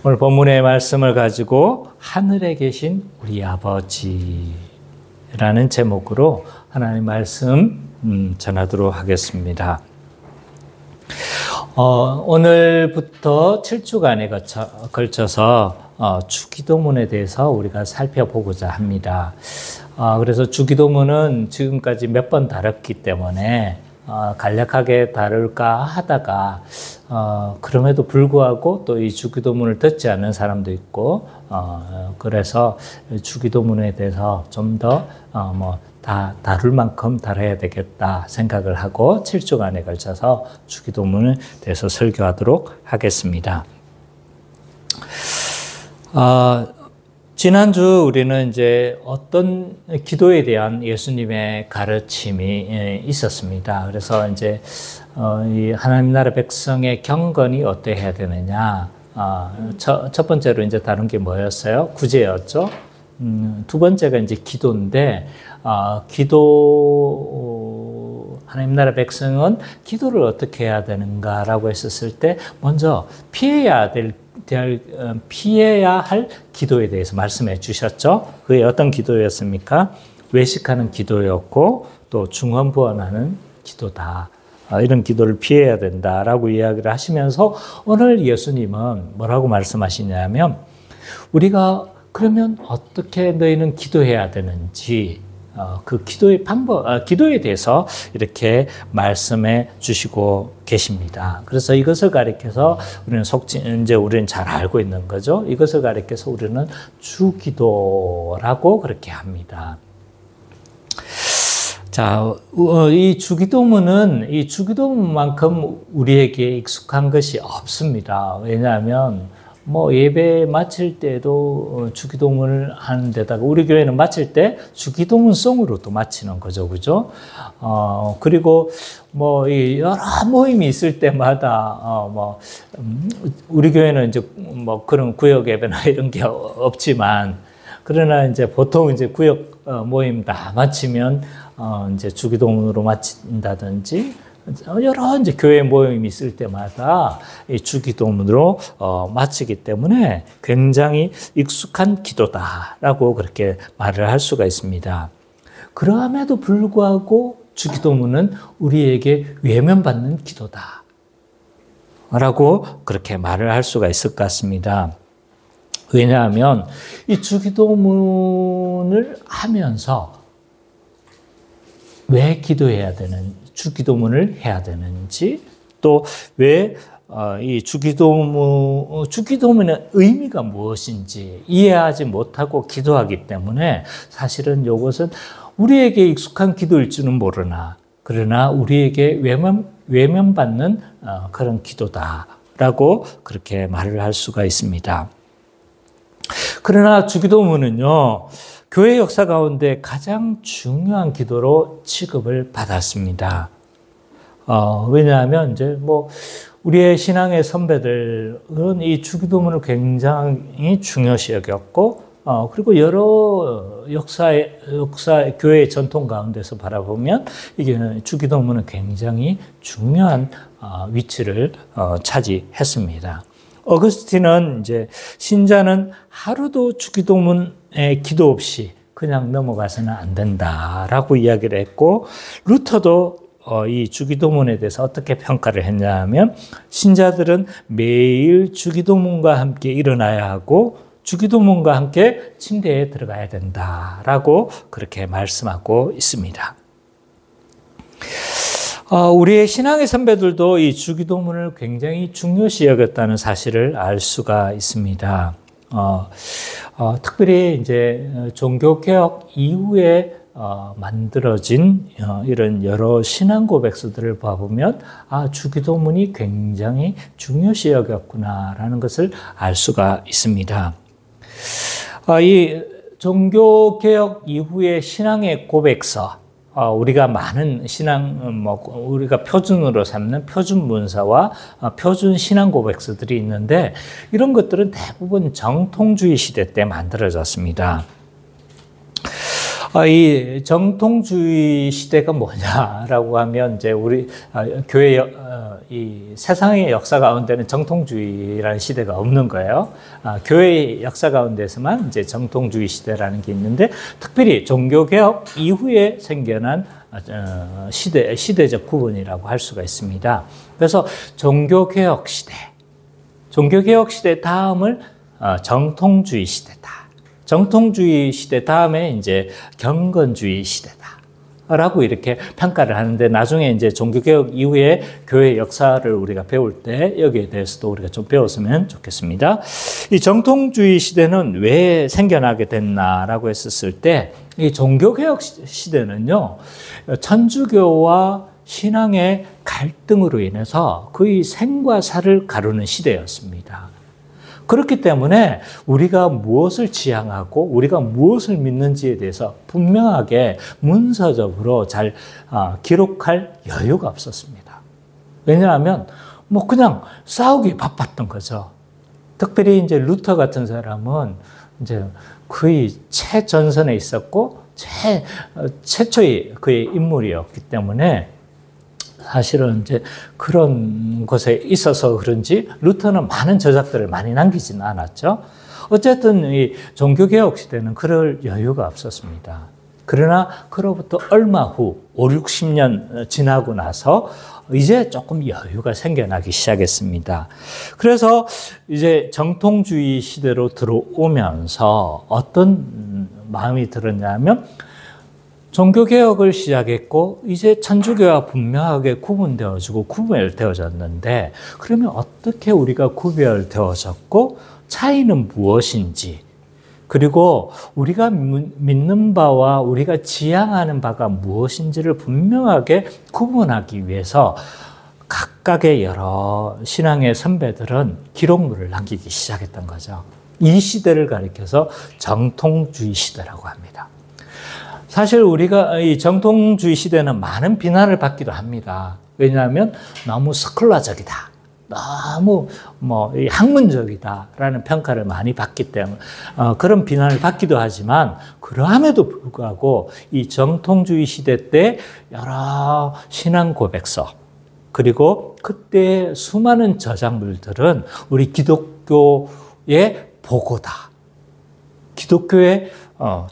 오늘 본문의 말씀을 가지고 하늘에 계신 우리 아버지라는 제목으로 하나님 말씀 전하도록 하겠습니다. 오늘부터 7주간에 걸쳐서 주기도문에 대해서 우리가 살펴보고자 합니다. 그래서 주기도문은 지금까지 몇 번 다뤘기 때문에 간략하게 다룰까 하다가 그럼에도 불구하고 또 이 주기도문을 듣지 않는 사람도 있고 그래서 주기도문에 대해서 좀 더 다 다룰 만큼 다뤄야 되겠다 생각을 하고 7주간에 걸쳐서 주기도문에 대해서 설교하도록 하겠습니다. 지난주 우리는 이제 어떤 기도에 대한 예수님의 가르침이 있었습니다. 그래서 이제 이 하나님 나라 백성의 경건이 어떠해야 되느냐. 첫 번째로 이제 다룬 게 뭐였어요? 구제였죠. 두 번째가 이제 기도인데, 하나님 나라 백성은 기도를 어떻게 해야 되는가라고 했었을 때, 먼저 피해야 할 기도에 대해서 말씀해 주셨죠. 그게 어떤 기도였습니까? 외식하는 기도였고, 또 중언부언하는 기도다. 이런 기도를 피해야 된다라고 이야기를 하시면서 오늘 예수님은 뭐라고 말씀하시냐면, 우리가 그러면 어떻게 너희는 기도해야 되는지 그 기도의 방법, 기도에 대해서 이렇게 말씀해 주시고 계십니다. 그래서 이것을 가리켜서 우리는 이제 우리는 잘 알고 있는 거죠. 이것을 가리켜서 우리는 주기도라고 그렇게 합니다. 자, 이 주기도문만큼 우리에게 익숙한 것이 없습니다. 왜냐하면 예배 마칠 때도 주기도문을 하는 데다가 우리 교회는 마칠 때 주기도문송으로 또 마치는 거죠. 그죠? 그리고 이 여러 모임이 있을 때마다 우리 교회는 이제 그런 구역 예배나 이런 게 없지만 그러나 이제 보통 이제 구역 모임 다 마치면 이제 주기도문으로 마친다든지 여러 이제 교회 모임이 있을 때마다 이 주기도문으로 마치기 때문에 굉장히 익숙한 기도다라고 그렇게 말을 할 수가 있습니다. 그럼에도 불구하고 주기도문은 우리에게 외면받는 기도다라고 그렇게 말을 할 수가 있을 것 같습니다. 왜냐하면 이 주기도문을 하면서 왜 기도해야 되는 주기도문을 해야 되는지 또 왜 이 주기도문의 의미가 무엇인지 이해하지 못하고 기도하기 때문에 사실은 이것은 우리에게 익숙한 기도일지는 모르나 그러나 우리에게 외면받는 그런 기도다라고 그렇게 말을 할 수가 있습니다. 그러나 주기도문은요, 교회 역사 가운데 가장 중요한 기도로 취급을 받았습니다. 왜냐하면 이제 우리의 신앙의 선배들은 이 주기도문을 굉장히 중요시 여겼고, 그리고 여러 교회의 전통 가운데서 바라보면 이게 주기도문은 굉장히 중요한 위치를 차지했습니다. 어거스틴은 이제 신자는 하루도 주기도문에 기도 없이 그냥 넘어가서는 안 된다라고 이야기를 했고, 루터도 이 주기도문에 대해서 어떻게 평가를 했냐면 신자들은 매일 주기도문과 함께 일어나야 하고 주기도문과 함께 침대에 들어가야 된다라고 그렇게 말씀하고 있습니다. 우리의 신앙의 선배들도 이 주기도문을 굉장히 중요시 여겼다는 사실을 알 수가 있습니다. 특별히 이제 종교개혁 이후에 만들어진 이런 여러 신앙 고백서들을 봐보면 주기도문이 굉장히 중요시 여겼구나라는 것을 알 수가 있습니다. 이 종교개혁 이후의 신앙의 고백서, 우리가 많은 우리가 표준으로 삼는 표준 문서와 표준 신앙 고백서들이 있는데 이런 것들은 대부분 정통주의 시대 때 만들어졌습니다. 이 정통주의 시대가 뭐냐라고 하면 이제 우리 교회 이 세상의 역사 가운데는 정통주의라는 시대가 없는 거예요. 교회의 역사 가운데서만 이제 정통주의 시대라는 게 있는데, 특별히 종교개혁 이후에 생겨난 시대적 구분이라고 할 수가 있습니다. 그래서 종교개혁 시대 다음을 정통주의 시대다. 정통주의 시대 다음에 이제 경건주의 시대다라고 이렇게 평가를 하는데, 나중에 이제 종교개혁 이후에 교회 역사를 우리가 배울 때 여기에 대해서도 우리가 좀 배웠으면 좋겠습니다. 이 정통주의 시대는 왜 생겨나게 됐나라고 했었을 때, 이 종교개혁 시대는요, 천주교와 신앙의 갈등으로 인해서 거의 생과 사를 가르는 시대였습니다. 그렇기 때문에 우리가 무엇을 지향하고 우리가 무엇을 믿는지에 대해서 분명하게 문서적으로 잘 기록할 여유가 없었습니다. 왜냐하면 뭐 그냥 싸우기 바빴던 거죠. 특별히 이제 루터 같은 사람은 이제 거의 최전선에 있었고 최초의 그의 인물이었기 때문에, 사실은 이제 그런 곳에 있어서 그런지 루터는 많은 저작들을 많이 남기지는 않았죠. 어쨌든 이 종교개혁 시대는 그럴 여유가 없었습니다. 그러나 그로부터 얼마 후 5, 60년 지나고 나서 이제 조금 여유가 생겨나기 시작했습니다. 그래서 이제 정통주의 시대로 들어오면서 어떤 마음이 들었냐면, 종교개혁을 시작했고 이제 천주교와 분명하게 구별되어졌는데, 그러면 어떻게 우리가 구별되어졌고 차이는 무엇인지, 그리고 우리가 믿는 바와 우리가 지향하는 바가 무엇인지를 분명하게 구분하기 위해서 각각의 여러 신앙의 선배들은 기록물을 남기기 시작했던 거죠. 이 시대를 가리켜서 정통주의 시대라고 합니다. 사실 우리가 이 정통주의 시대는 많은 비난을 받기도 합니다. 왜냐하면 너무 스콜라적이다, 너무 학문적이다라는 평가를 많이 받기 때문에 그런 비난을 받기도 하지만, 그러함에도 불구하고 이 정통주의 시대 때 여러 신앙 고백서, 그리고 그때 수많은 저작물들은 우리 기독교의 보고다, 기독교의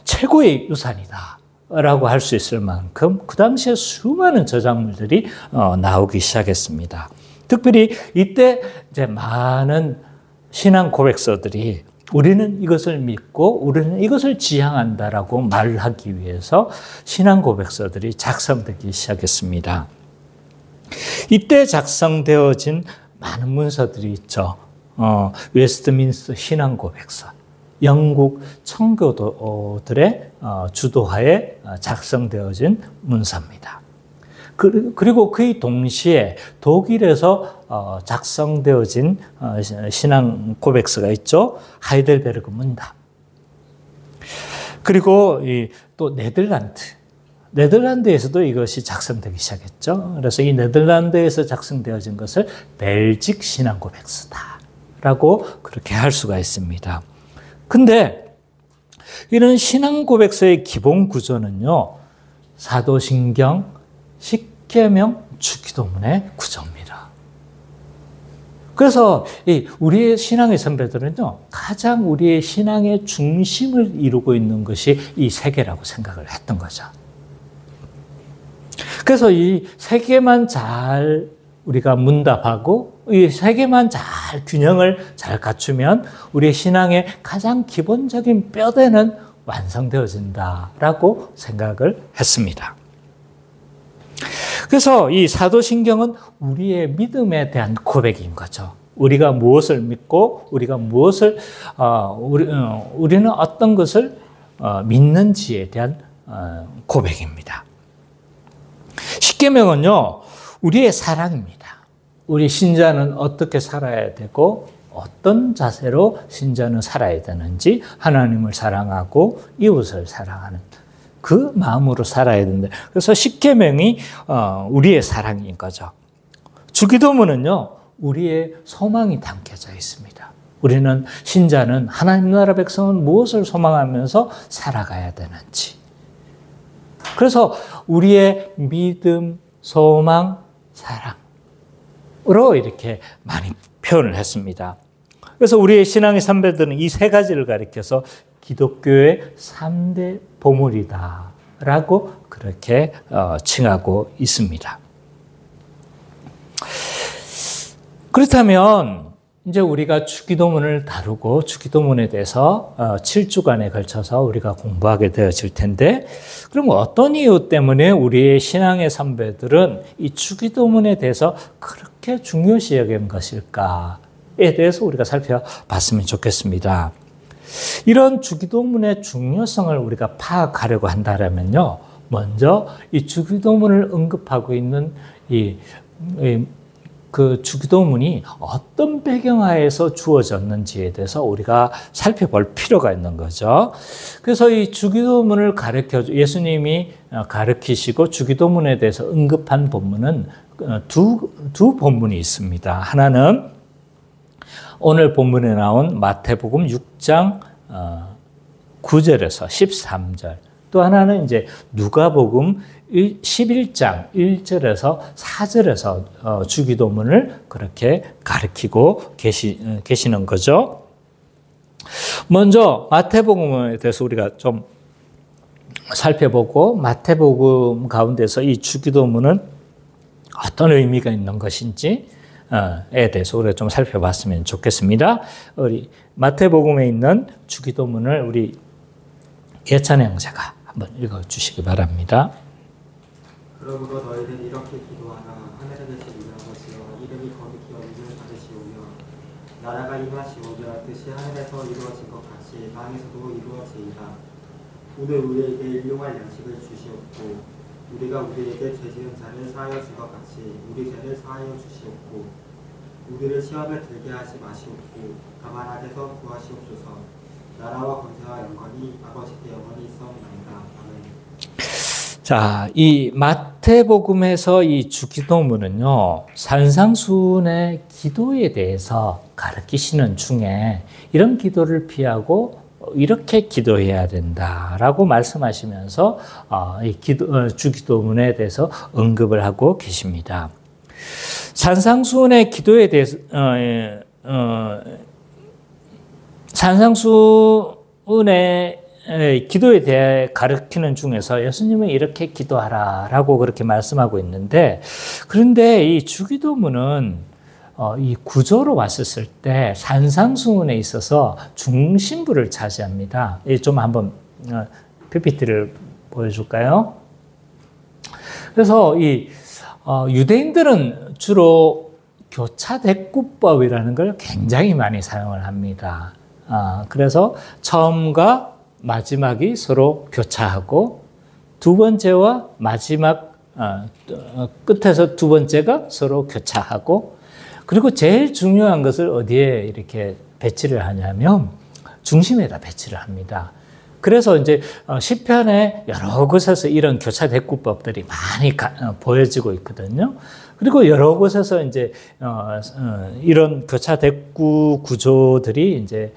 최고의 유산이다 라고 할 수 있을 만큼 그 당시에 수많은 저작물들이 나오기 시작했습니다. 특별히 이때 이제 많은 신앙 고백서들이 우리는 이것을 믿고 우리는 이것을 지향한다라고 말하기 위해서 신앙 고백서들이 작성되기 시작했습니다. 이때 작성되어진 많은 문서들이 있죠. 웨스트민스터 신앙 고백서, 영국 청교도들의 주도하에 작성되어진 문서입니다. 그리고 그의 동시에 독일에서 작성되어진 신앙 고백서가 있죠. 하이델베르그 문답. 그리고 또 네덜란드에서도 이것이 작성되기 시작했죠. 그래서 이 네덜란드에서 작성되어진 것을 벨직 신앙 고백서다라고 그렇게 할 수가 있습니다. 근데 이런 신앙 고백서의 기본 구조는요, 사도신경, 십계명, 주기도문의 구조입니다. 그래서 우리의 신앙의 선배들은요, 가장 우리의 신앙의 중심을 이루고 있는 것이 이 세 개라고 생각을 했던 거죠. 그래서 이 세 개만 잘 우리가 문답하고 이 세 개만 잘 균형을 잘 갖추면 우리의 신앙의 가장 기본적인 뼈대는 완성되어진다라고 생각을 했습니다. 그래서 이 사도신경은 우리의 믿음에 대한 고백인 거죠. 우리가 무엇을 믿고 우리가 무엇을 우리는 어떤 것을 믿는지에 대한 고백입니다. 십계명은요, 우리의 사랑입니다. 우리 신자는 어떻게 살아야 되고 어떤 자세로 신자는 살아야 되는지, 하나님을 사랑하고 이웃을 사랑하는 그 마음으로 살아야 된다. 그래서 십계명이 우리의 사랑인 거죠. 주기도문은요, 우리의 소망이 담겨져 있습니다. 우리는 신자는 하나님 나라 백성은 무엇을 소망하면서 살아가야 되는지, 그래서 우리의 믿음, 소망, 사랑으로 이렇게 많이 표현을 했습니다. 그래서 우리의 신앙의 선배들은 이 세 가지를 가리켜서 기독교의 3대 보물이다라고 그렇게 칭하고 있습니다. 그렇다면 이제 우리가 주기도문을 다루고 주기도문에 대해서 7주간에 걸쳐서 우리가 공부하게 되어질 텐데, 그럼 어떤 이유 때문에 우리의 신앙의 선배들은 이 주기도문에 대해서 그렇게 중요시 여긴 것일까에 대해서 우리가 살펴봤으면 좋겠습니다. 이런 주기도문의 중요성을 우리가 파악하려고 한다면요, 먼저 이 주기도문을 언급하고 있는 그 주기도문이 어떤 배경하에서 주어졌는지에 대해서 우리가 살펴볼 필요가 있는 거죠. 그래서 이 주기도문을 예수님이 가르치시고 주기도문에 대해서 언급한 본문은 두 본문이 있습니다. 하나는 오늘 본문에 나온 마태복음 6장 9절에서 13절. 또 하나는 이제 누가복음 11장 1절에서 4절에서 주기도문을 그렇게 가르치고 계시는 거죠. 먼저 마태복음에 대해서 우리가 좀 살펴보고, 마태복음 가운데서 이 주기도문은 어떤 의미가 있는 것인지에 대해서 우리가 좀 살펴봤으면 좋겠습니다. 우리 마태복음에 있는 주기도문을 우리 예찬 형제가 한번 읽어주시기 바랍니다. 그러므로 너희는 이렇게 기도하라. 하늘에 계신 우리 아버지여, 이름이 거룩히 여김을 받으시오며 나라가 임하시오며 뜻이 하늘에서 이루어진 것 같이 땅에서도 이루어지이다. 오늘 우리에게 일용할 양식을 주시옵고 우리가 우리에게 죄 지은 자를 사하여 준 것 같이 우리 죄를 사하여 주시옵고 우리를 시험에 들게 하지 마시옵고 다만 악에서 구하시옵소서. 나라와 권세와 영광이 아버지께 영원히 있사옵나이다. 아멘. 자, 이 마태복음에서 이 주기도문은요, 산상수훈의 기도에 대해서 가르치시는 중에 이런 기도를 피하고 이렇게 기도해야 된다라고 말씀하시면서 이 주기도문에 대해서 언급을 하고 계십니다. 산상수훈의 기도에 대해서 산상수훈의 기도에 대해 가르치는 중에서 예수님은 이렇게 기도하라라고 그렇게 말씀하고 있는데, 그런데 이 주기도문은 이 구조로 봤었을 때 산상수훈에 있어서 중심부를 차지합니다. 좀 한번 PPT를 보여줄까요? 그래서 이 유대인들은 주로 교차대꾸법이라는 걸 굉장히 많이 사용을 합니다. 그래서 처음과 마지막이 서로 교차하고 두 번째와 마지막 끝에서 두 번째가 서로 교차하고, 그리고 제일 중요한 것을 어디에 이렇게 배치를 하냐면 중심에다 배치를 합니다. 그래서 이제 시편에 여러 곳에서 이런 교차대꾸법들이 많이 보여지고 있거든요. 그리고 여러 곳에서 이제 이런 교차대꾸 구조들이 이제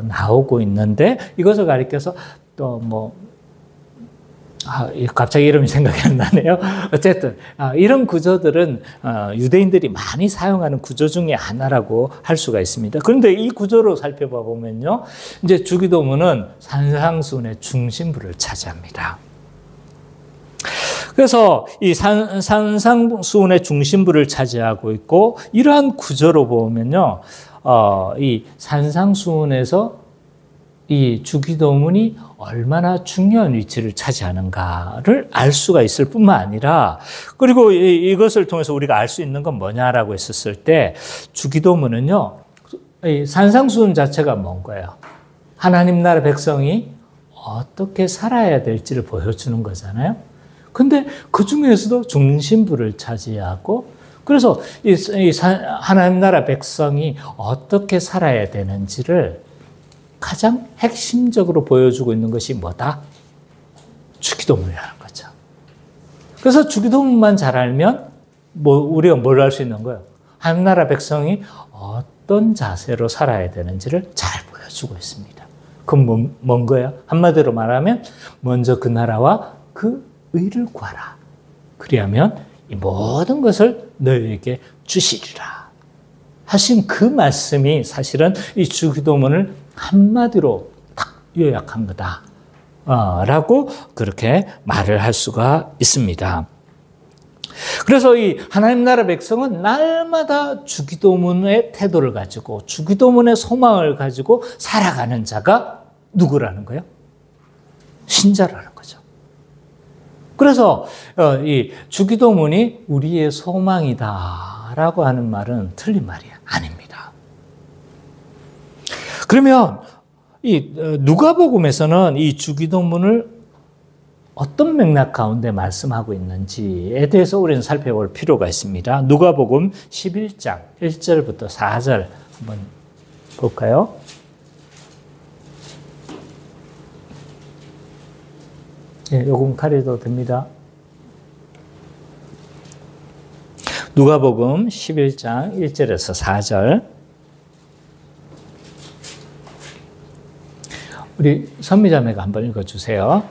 나오고 있는데, 이것을 가리켜서 또 뭐 갑자기 이름이 생각이 안 나네요. 어쨌든 이런 구조들은 유대인들이 많이 사용하는 구조 중에 하나라고 할 수가 있습니다. 그런데 이 구조로 살펴보면요, 이제 주기도문은 산상수훈의 중심부를 차지합니다. 그래서 이 산상수훈의 중심부를 차지하고 있고, 이러한 구조로 보면요, 이 산상수훈에서 이 주기도문이 얼마나 중요한 위치를 차지하는가를 알 수가 있을 뿐만 아니라, 그리고 이것을 통해서 우리가 알 수 있는 건 뭐냐라고 했었을 때, 주기도문은요, 이 산상수훈 자체가 뭔 거예요? 하나님 나라 백성이 어떻게 살아야 될지를 보여주는 거잖아요. 근데 그 중에서도 중심부를 차지하고, 그래서 하나님 나라 백성이 어떻게 살아야 되는지를 가장 핵심적으로 보여주고 있는 것이 뭐다? 주기도문이라는 거죠. 그래서 주기도문만 잘 알면 우리가 뭘 알 수 있는 거예요? 하나님 나라 백성이 어떤 자세로 살아야 되는지를 잘 보여주고 있습니다. 그건 뭔 거예요? 한마디로 말하면 먼저 그 나라와 그 의를 구하라. 그리하면 이 모든 것을 너희에게 주시리라. 하신 그 말씀이 사실은 이 주기도문을 한마디로 딱 요약한 거다. 라고 그렇게 말을 할 수가 있습니다. 그래서 이 하나님 나라 백성은 날마다 주기도문의 태도를 가지고 주기도문의 소망을 가지고 살아가는 자가 누구라는 거예요? 신자라는 거죠. 그래서 이 주기도문이 우리의 소망이다라고 하는 말은 틀린 말이 아닙니다. 그러면 이 누가복음에서는 이 주기도문을 어떤 맥락 가운데 말씀하고 있는지에 대해서 우리는 살펴볼 필요가 있습니다. 누가복음 11장 1절부터 4절 한번 볼까요? 예, 요금 가려도 됩니다. 누가복음 11장 1절에서 4절. 우리 선미자매가 한번 읽어주세요.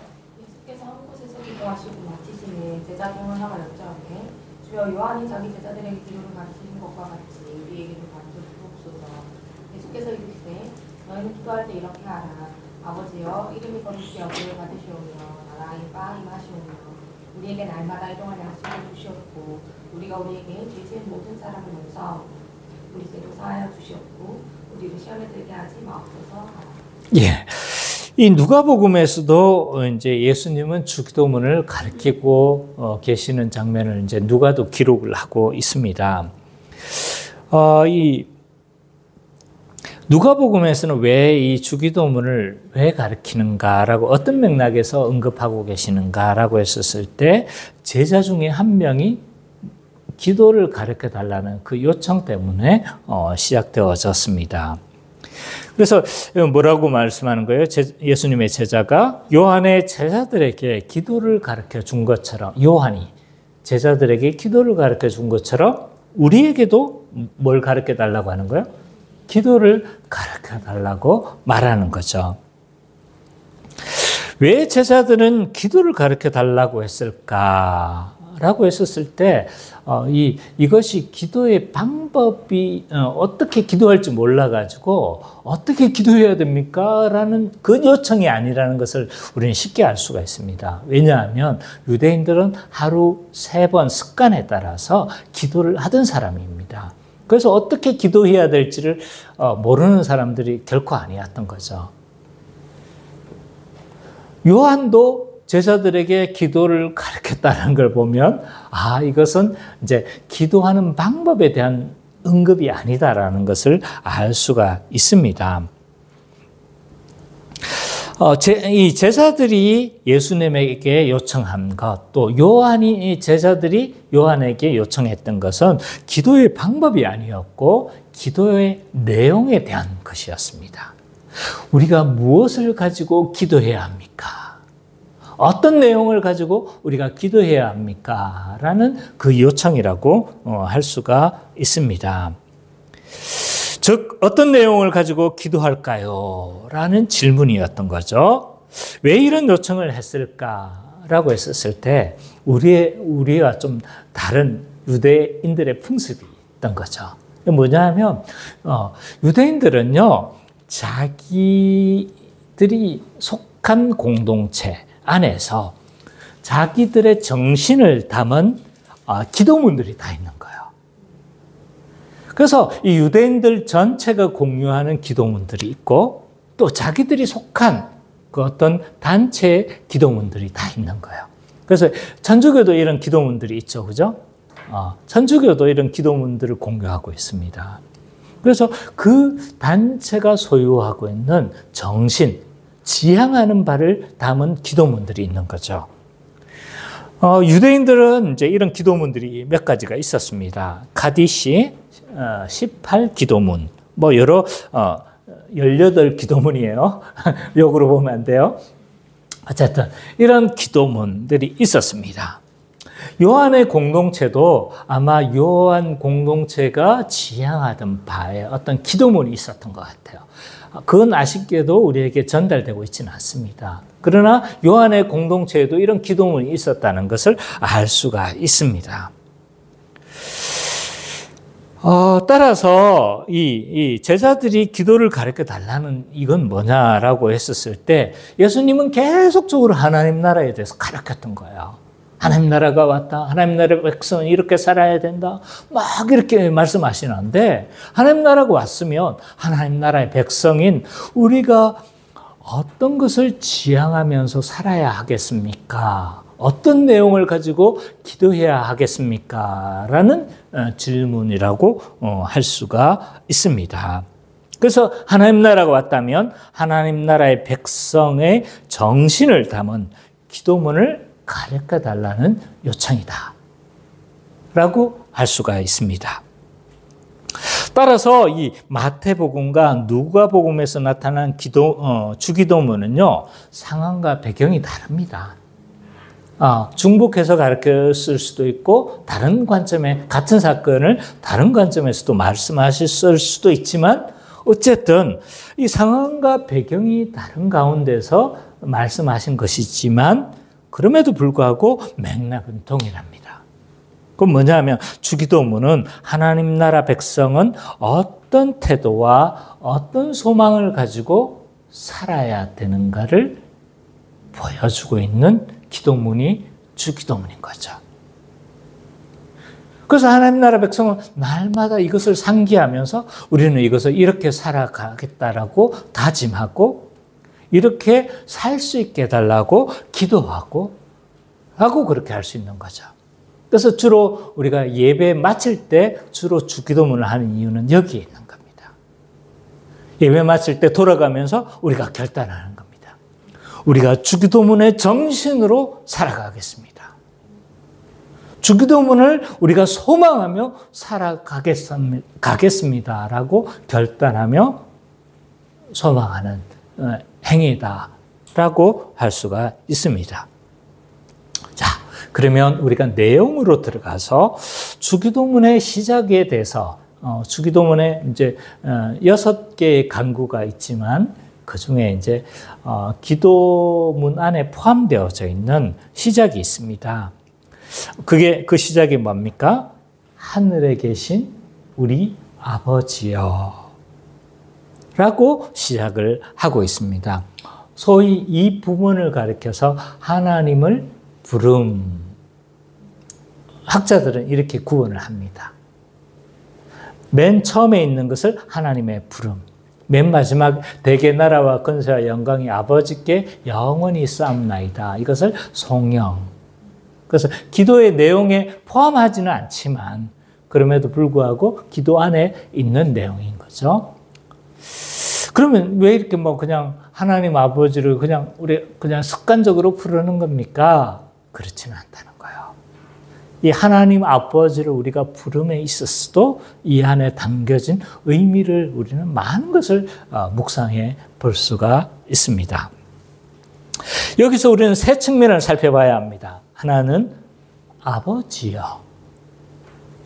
예수께서 한 곳에서 기도하시고 마치시니 제자 중 하나가 여짜오되 주여 요한이 자기 제자들에게 기도를 가르치신 것과 같이 우리에게도 가르쳐 주옵소서. 예수께서 이르시되 너희는 기도할 때 이렇게 하라. 아버지여 이름이 거룩히 여기를 받으시오며 나라의 바 임하시오며 우리에게 날마다 일용할 양식을 주시옵고 우리가 우리에게 죄지은 모든 사람을 용서하고 우리 죄도 사하여 주시옵고 우리를 시험에 들게 하지 마옵소서 하라. 예. 이 누가복음에서도 이제 예수님은 주기도문을 가르치고 계시는 장면을 이제 누가도 기록을 하고 있습니다. 이 누가복음에서는 왜 이 주기도문을 왜 가르치는가라고 어떤 맥락에서 언급하고 계시는가라고 했었을 때 제자 중에 한 명이 기도를 가르쳐 달라는 그 요청 때문에 시작되어졌습니다. 그래서 뭐라고 말씀하는 거예요? 예수님의 제자가 요한의 제자들에게 기도를 가르쳐 준 것처럼 요한이 제자들에게 기도를 가르쳐 준 것처럼 우리에게도 뭘 가르쳐 달라고 하는 거예요? 기도를 가르쳐 달라고 말하는 거죠. 왜 제자들은 기도를 가르쳐 달라고 했을까라고 했었을 때 이것이 기도의 방법이 어떻게 기도할지 몰라가지고 어떻게 기도해야 됩니까? 라는 그 요청이 아니라는 것을 우리는 쉽게 알 수가 있습니다. 왜냐하면 유대인들은 하루 3번 습관에 따라서 기도를 하던 사람입니다. 그래서 어떻게 기도해야 될지를 모르는 사람들이 결코 아니었던 거죠. 요한도 제자들에게 기도를 가르쳤다는 걸 보면 이것은 이제 기도하는 방법에 대한 언급이 아니다라는 것을 알 수가 있습니다. 이 제자들이 예수님에게 요청한 것, 또 요한이 제자들이 요한에게 요청했던 것은 기도의 방법이 아니었고 기도의 내용에 대한 것이었습니다. 우리가 무엇을 가지고 기도해야 합니까? 어떤 내용을 가지고 우리가 기도해야 합니까? 라는 그 요청이라고 할 수가 있습니다. 즉 어떤 내용을 가지고 기도할까요? 라는 질문이었던 거죠. 왜 이런 요청을 했을까라고 했었을 때 우리와 좀 다른 유대인들의 풍습이 있던 거죠. 뭐냐면 유대인들은요 자기들이 속한 공동체 안에서 자기들의 정신을 담은 기도문들이 다 있는 거예요. 그래서 이 유대인들 전체가 공유하는 기도문들이 있고 또 자기들이 속한 그 어떤 단체의 기도문들이 다 있는 거예요. 그래서 천주교도 이런 기도문들이 있죠. 그죠? 천주교도 이런 기도문들을 공유하고 있습니다. 그래서 그 단체가 소유하고 있는 정신, 지향하는 바를 담은 기도문들이 있는 거죠. 유대인들은 이제 이런 기도문들이 몇 가지가 있었습니다. 카디시, 18기도문, 여러 18기도문이에요. 역으로 보면 안 돼요. 어쨌든 이런 기도문들이 있었습니다. 요한의 공동체도 아마 요한 공동체가 지향하던 바에 어떤 기도문이 있었던 것 같아요. 그건 아쉽게도 우리에게 전달되고 있지는 않습니다. 그러나 요한의 공동체에도 이런 기도문이 있었다는 것을 알 수가 있습니다. 따라서 이 제자들이 기도를 가르쳐 달라는 이건 뭐냐라고 했었을 때 예수님은 계속적으로 하나님 나라에 대해서 가르쳤던 거예요. 하나님 나라가 왔다. 하나님 나라의 백성은 이렇게 살아야 된다. 막 이렇게 말씀하시는데 하나님 나라가 왔으면 하나님 나라의 백성인 우리가 어떤 것을 지향하면서 살아야 하겠습니까? 어떤 내용을 가지고 기도해야 하겠습니까? 라는 질문이라고 할 수가 있습니다. 그래서 하나님 나라가 왔다면 하나님 나라의 백성의 정신을 담은 기도문을 가르쳐 달라는 요청이다 라고 할 수가 있습니다. 따라서 이 마태복음과 누가복음에서 나타난 주기도문은요, 상황과 배경이 다릅니다. 중복해서 가르쳤을 수도 있고 다른 관점에 같은 사건을 다른 관점에서도 말씀하셨을 수도 있지만 어쨌든 이 상황과 배경이 다른 가운데서 말씀하신 것이지만 그럼에도 불구하고 맥락은 동일합니다. 그건 뭐냐면 주기도문은 하나님 나라 백성은 어떤 태도와 어떤 소망을 가지고 살아야 되는가를 보여주고 있는 기도문이 주기도문인 거죠. 그래서 하나님 나라 백성은 날마다 이것을 상기하면서 우리는 이것을 이렇게 살아가겠다라고 다짐하고 이렇게 살 수 있게 해달라고 기도하고 하고 그렇게 할 수 있는 거죠. 그래서 주로 우리가 예배 마칠 때 주로 주기도문을 하는 이유는 여기에 있는 겁니다. 예배 마칠 때 돌아가면서 우리가 결단하는 겁니다. 우리가 주기도문의 정신으로 살아가겠습니다. 주기도문을 우리가 소망하며 살아가겠습니다라고 결단하며 소망하는 행위다라고 할 수가 있습니다. 자, 그러면 우리가 내용으로 들어가서 주기도문의 시작에 대해서 주기도문에 이제 6개의 간구가 있지만 그 중에 이제 기도문 안에 포함되어져 있는 시작이 있습니다. 그 시작이 뭡니까? 하늘에 계신 우리 아버지여. 라고 시작을 하고 있습니다. 소위 이 부분을 가리켜서 하나님을 부름. 학자들은 이렇게 구분을 합니다. 맨 처음에 있는 것을 하나님의 부름. 맨 마지막 대개 나라와 권세와 영광이 아버지께 영원히 쌓옵나이다. 이것을 송영. 그래서 기도의 내용에 포함하지는 않지만 그럼에도 불구하고 기도 안에 있는 내용인 거죠. 그러면 왜 이렇게 그냥 하나님 아버지를 우리 습관적으로 부르는 겁니까? 그렇지는 않다는 거예요. 이 하나님 아버지를 우리가 부름에 있었어도 이 안에 담겨진 의미를 우리는 많은 것을 묵상해 볼 수가 있습니다. 여기서 우리는 세 측면을 살펴봐야 합니다. 하나는 아버지요.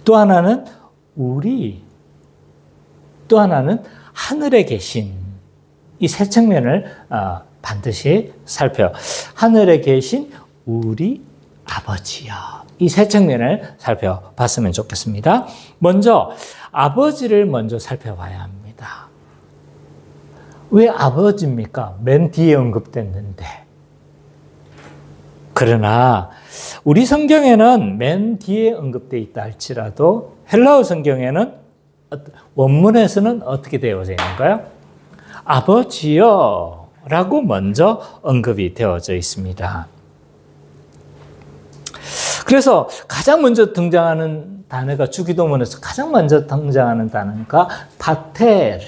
또 하나는 우리. 또 하나는 하늘에 계신. 이 세 측면을 반드시 하늘에 계신 우리 아버지요. 이 세 측면을 살펴봤으면 좋겠습니다. 먼저 아버지를 먼저 살펴봐야 합니다. 왜 아버지입니까? 맨 뒤에 언급됐는데. 그러나 우리 성경에는 맨 뒤에 언급되어 있다 할지라도 헬라어 성경에는 원문에서는 어떻게 되어져 있는가요? 아버지여 라고 먼저 언급이 되어져 있습니다. 그래서 가장 먼저 등장하는 단어가 주기도문에서 가장 먼저 등장하는 단어가 파텔,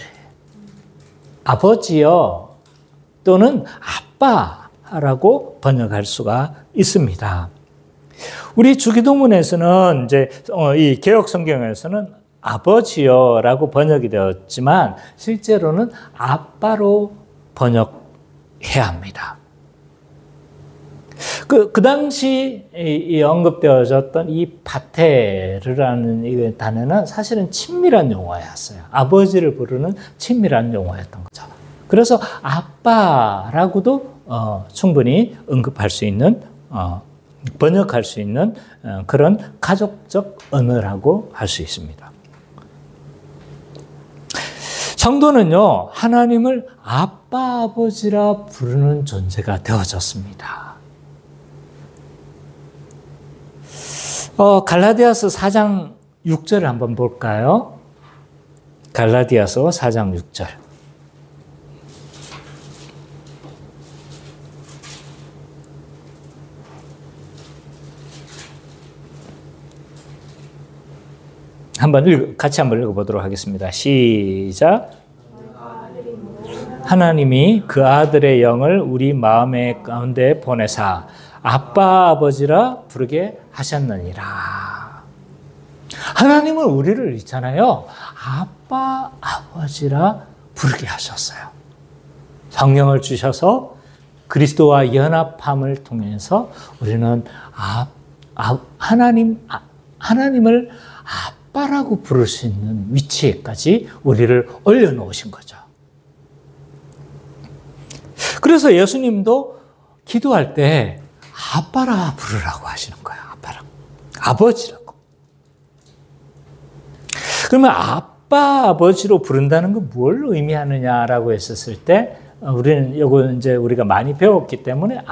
아버지여 또는 아빠라고 번역할 수가 있습니다. 우리 주기도문에서는 이제 이 개역 성경에서는 아버지여라고 번역이 되었지만 실제로는 아빠로 번역해야 합니다. 그 당시 이 언급되어졌던 이 파테르라는 이 단어는 사실은 친밀한 용어였어요. 아버지를 부르는 친밀한 용어였던 거죠. 그래서 아빠라고도 충분히 언급할 수 있는, 번역할 수 있는 그런 가족적 언어라고 할 수 있습니다. 성도는요, 하나님을 아빠, 아버지라 부르는 존재가 되어졌습니다. 갈라디아서 4장 6절을 한번 볼까요? 갈라디아서 4장 6절. 같이 한번 읽어보도록 하겠습니다. 시작. 하나님이 그 아들의 영을 우리 마음의 가운데 보내사 아빠 아버지라 부르게 하셨느니라. 하나님은 우리를 있잖아요. 아빠 아버지라 부르게 하셨어요. 성령을 주셔서 그리스도와 연합함을 통해서 우리는 하나님을 아빠라고 부를 수 있는 위치에까지 우리를 올려놓으신 거죠. 그래서 예수님도 기도할 때 아빠라 부르라고 하시는 거예요. 아빠라고. 아버지라고. 그러면 아빠, 아버지로 부른다는 건 뭘 의미하느냐라고 했었을 때 우리는 이거 이제 우리가 많이 배웠기 때문에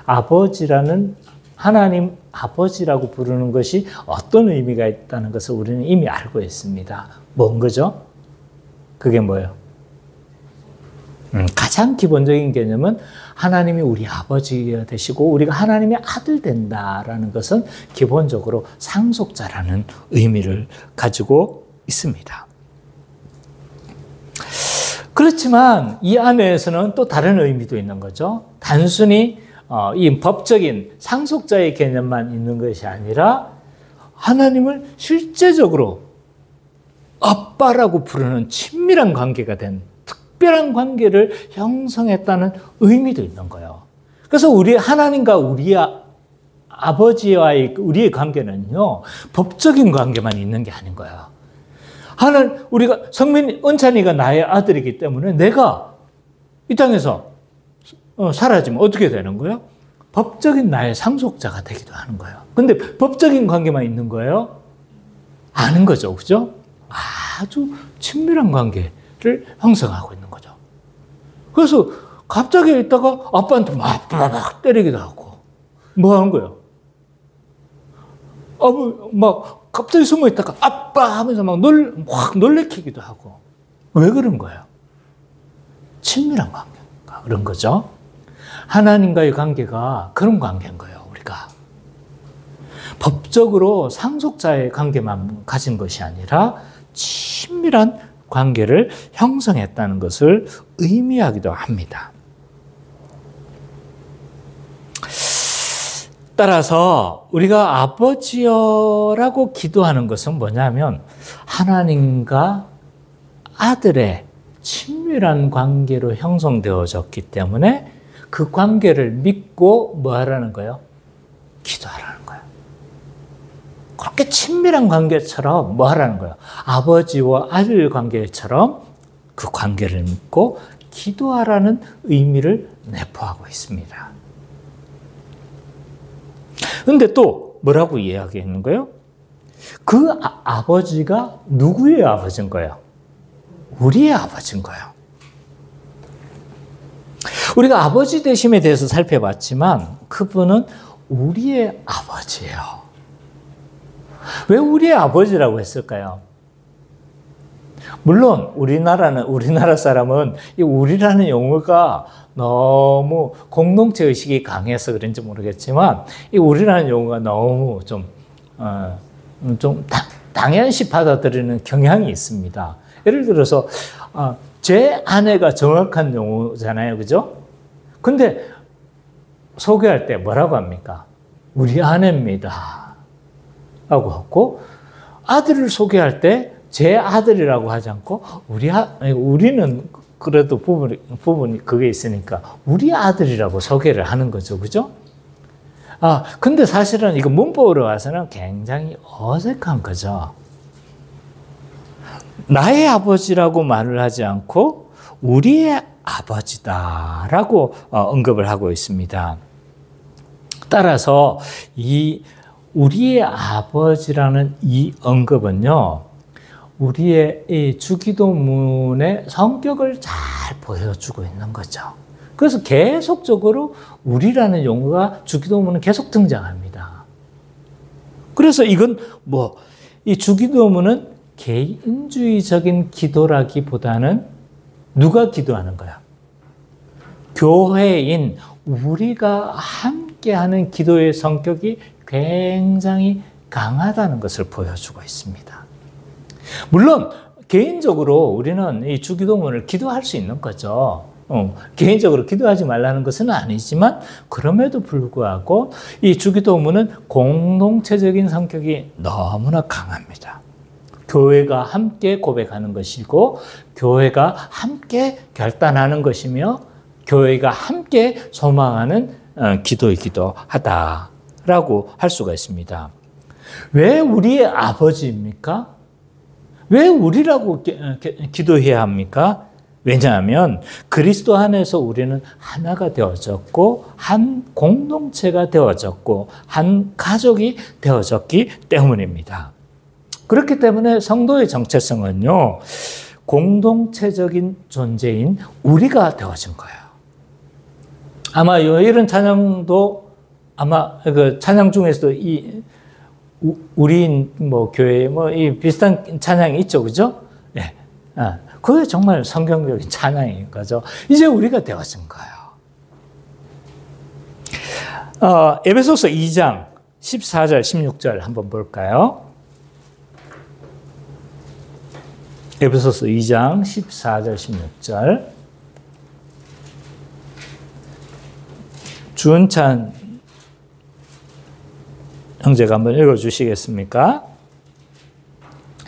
아버지라는 하나님 아버지라고 부르는 것이 어떤 의미가 있다는 것을 우리는 이미 알고 있습니다. 뭔 거죠? 그게 뭐예요? 가장 기본적인 개념은 하나님이 우리 아버지가 되시고 우리가 하나님의 아들 된다라는 것은 기본적으로 상속자라는 의미를 가지고 있습니다. 그렇지만 이 안에서는 또 다른 의미도 있는 거죠. 단순히 이 법적인 상속자의 개념만 있는 것이 아니라 하나님을 실제적으로 아빠라고 부르는 친밀한 관계가 된 특별한 관계를 형성했다는 의미도 있는 거예요. 그래서 우리 하나님과 우리 아버지와의 우리의 관계는요, 법적인 관계만 있는 게 아닌 거예요. 우리가 은찬이가 나의 아들이기 때문에 내가 이 땅에서 사라지면 어떻게 되는 거예요? 법적인 나의 상속자가 되기도 하는 거예요. 근데 법적인 관계만 있는 거예요? 아는 거죠. 그죠? 아주 친밀한 관계를 형성하고 있는 거죠. 그래서 갑자기 있다가 아빠한테 막 때리기도 하고, 뭐 하는 거예요? 막 갑자기 숨어 있다가 아빠 하면서 확 놀래키기도 하고. 왜 그런 거예요? 친밀한 관계가 그런 거죠. 하나님과의 관계가 그런 관계인 거예요, 우리가. 법적으로 상속자의 관계만 가진 것이 아니라 친밀한 관계를 형성했다는 것을 의미하기도 합니다. 따라서 우리가 아버지여라고 기도하는 것은 뭐냐면 하나님과 아들의 친밀한 관계로 형성되어졌기 때문에 그 관계를 믿고 뭐 하라는 거예요? 기도하라는 거예요. 그렇게 친밀한 관계처럼 뭐 하라는 거예요? 아버지와 아들 관계처럼 그 관계를 믿고 기도하라는 의미를 내포하고 있습니다. 그런데 또 뭐라고 이야기했는 거예요? 그 아버지가 누구의 아버지인 거예요? 우리의 아버지인 거예요. 우리가 아버지 되심에 대해서 살펴봤지만 그분은 우리의 아버지예요. 왜 우리의 아버지라고 했을까요? 물론 우리나라 사람은 이 우리라는 용어가 너무 공동체 의식이 강해서 그런지 모르겠지만 이 우리라는 용어가 너무 좀 당연시 받아들이는 경향이 있습니다. 예를 들어서 제 아내가 정확한 용어잖아요, 그죠? 근데 소개할 때 뭐라고 합니까? 우리 아내입니다 라고 하고, 아들을 소개할 때 제 아들이라고 하지 않고 우리는 그래도 부분이 그게 있으니까 우리 아들이라고 소개를 하는 거죠, 그죠? 근데 사실은 이거 문법으로 와서는 굉장히 어색한 거죠. 나의 아버지라고 말을 하지 않고 우리의 아버지다라고 언급을 하고 있습니다. 따라서 이 우리의 아버지라는 이 언급은요, 우리의 이 주기도문의 성격을 잘 보여주고 있는 거죠. 그래서 계속적으로 우리라는 용어가 주기도문은 계속 등장합니다. 그래서 이건 이 주기도문은 개인주의적인 기도라기보다는 누가 기도하는 거야? 교회인 우리가 함께하는 기도의 성격이 굉장히 강하다는 것을 보여주고 있습니다. 물론 개인적으로 우리는 이 주기도문을 기도할 수 있는 거죠. 개인적으로 기도하지 말라는 것은 아니지만 그럼에도 불구하고 이 주기도문은 공동체적인 성격이 너무나 강합니다. 교회가 함께 고백하는 것이고 교회가 함께 결단하는 것이며 교회가 함께 소망하는 기도이기도 하다라고 할 수가 있습니다. 왜 우리의 아버지입니까? 왜 우리라고 기도해야 합니까? 왜냐하면 그리스도 안에서 우리는 하나가 되어졌고 한 공동체가 되어졌고 한 가족이 되어졌기 때문입니다. 그렇기 때문에 성도의 정체성은요, 공동체적인 존재인 우리가 되어진 거예요. 아마 이런 찬양도 아마 그 찬양 중에서도 이 우리인 교회 이 비슷한 찬양이 있죠, 그죠? 예, 그게 정말 성경적인 찬양인 거죠. 이제 우리가 되어진 거예요. 에베소서 2장 14절, 16절 한번 볼까요? 에베소서 2장 14절, 16절. 주은찬 형제가 한번 읽어주시겠습니까?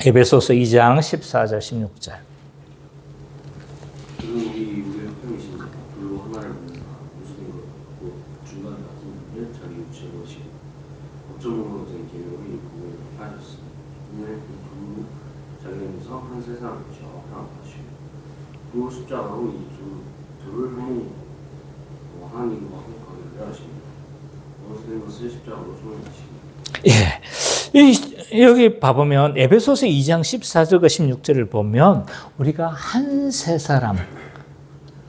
에베소서 2장 14절, 16절. 우리의 형이신 불로 하나를 만나 무슨 것 같고 중간 같은 일을 자기 유치해 보시고 어쩌므로 된 계명을 구원을 하셨으니 오늘 그 불로 자기에서 한 세상을 저항하시고 또 십자가로 이 둘을 하나님과 화목하게 하십니다. 모든 것을 십자가로 소명하십니다. 예, 여기 봐보면 에베소서 2장 14절과 16절을 보면 우리가 한 세 사람,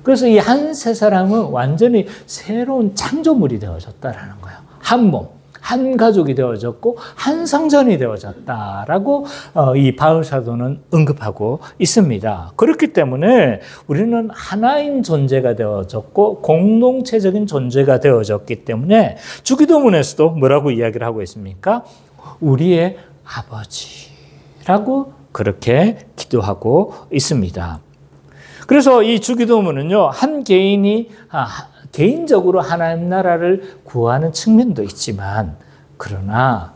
그래서 이 한 세 사람은 완전히 새로운 창조물이 되어졌다라는 거예요. 한 몸, 한 가족이 되어졌고 한 성전이 되어졌다라고 이 바울 사도는 언급하고 있습니다. 그렇기 때문에 우리는 하나인 존재가 되어졌고 공동체적인 존재가 되어졌기 때문에 주기도문에서도 뭐라고 이야기를 하고 있습니까? 우리의 아버지라고 그렇게 기도하고 있습니다. 그래서 이 주기도문은요, 한 개인이 개인적으로 하나님 나라를 구하는 측면도 있지만, 그러나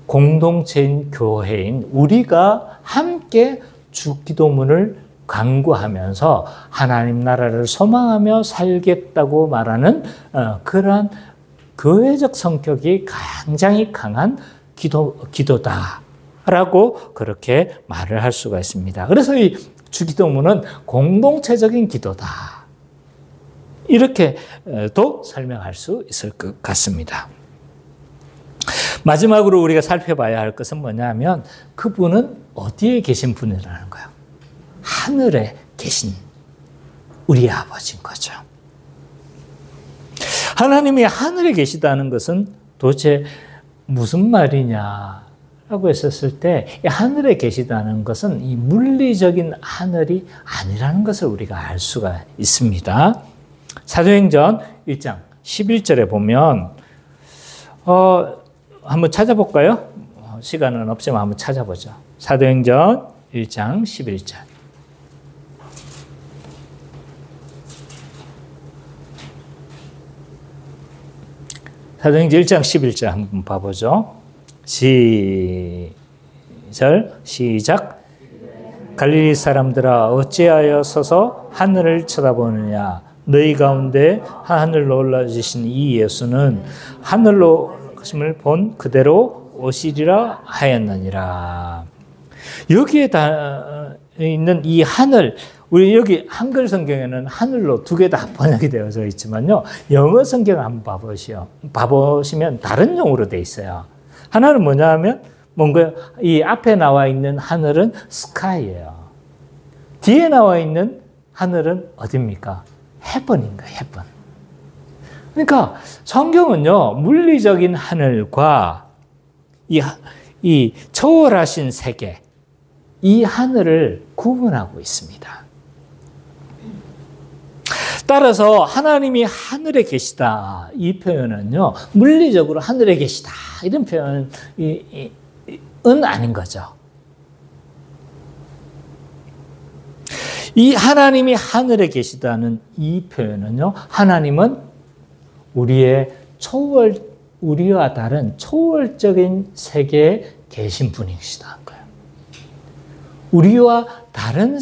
공동체인 교회인 우리가 함께 주기도문을 간구하면서 하나님 나라를 소망하며 살겠다고 말하는 그러한 교회적 성격이 굉장히 강한 기도다라고 그렇게 말을 할 수가 있습니다. 그래서 이 주기도문은 공동체적인 기도다, 이렇게도 설명할 수 있을 것 같습니다. 마지막으로 우리가 살펴봐야 할 것은 뭐냐면 그분은 어디에 계신 분이라는 거예요. 하늘에 계신 우리의 아버지인 거죠. 하나님이 하늘에 계시다는 것은 도대체 무슨 말이냐라고 했었을 때, 하늘에 계시다는 것은 이 물리적인 하늘이 아니라는 것을 우리가 알 수가 있습니다. 사도행전 1장 11절에 보면 한번 찾아볼까요? 시간은 없지만 한번 찾아보죠. 사도행전 1장 11절. 사도행전 1장 11절 한번 봐보죠. 시작. 갈릴리 사람들아 어찌하여 서서 하늘을 쳐다보느냐. 너희 가운데 하늘로 올라지신 이 예수는 하늘로 가심을 본 그대로 오시리라 하였느니라. 여기에 다 있는 이 하늘, 우리 여기 한글 성경에는 하늘로 두 개 다 번역이 되어져 있지만요. 영어 성경 한번 봐보시면 다른 용어로 되어 있어요. 하나는 뭐냐 하면 뭔가 이 앞에 나와 있는 하늘은 sky예요. 뒤에 나와 있는 하늘은 어딥니까? heaven인 거예요, heaven. 그러니까 성경은요, 물리적인 하늘과 이 초월하신 세계, 이 하늘을 구분하고 있습니다. 따라서 하나님이 하늘에 계시다, 이 표현은요, 물리적으로 하늘에 계시다, 이런 표현은 아닌 거죠. 이 하나님이 하늘에 계시다는 이 표현은요, 하나님은 우리와 다른 초월적인 세계에 계신 분이시다는 거예요. 우리와 다른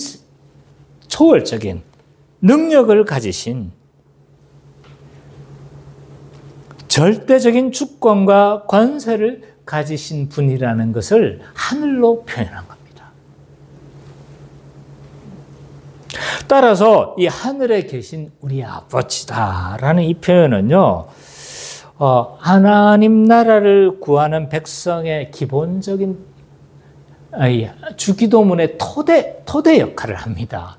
초월적인 능력을 가지신 절대적인 주권과 권세를 가지신 분이라는 것을 하늘로 표현한 겁니다. 따라서 이 하늘에 계신 우리 아버지다라는 이 표현은요, 하나님 나라를 구하는 백성의 기본적인 주기도문의 토대 역할을 합니다.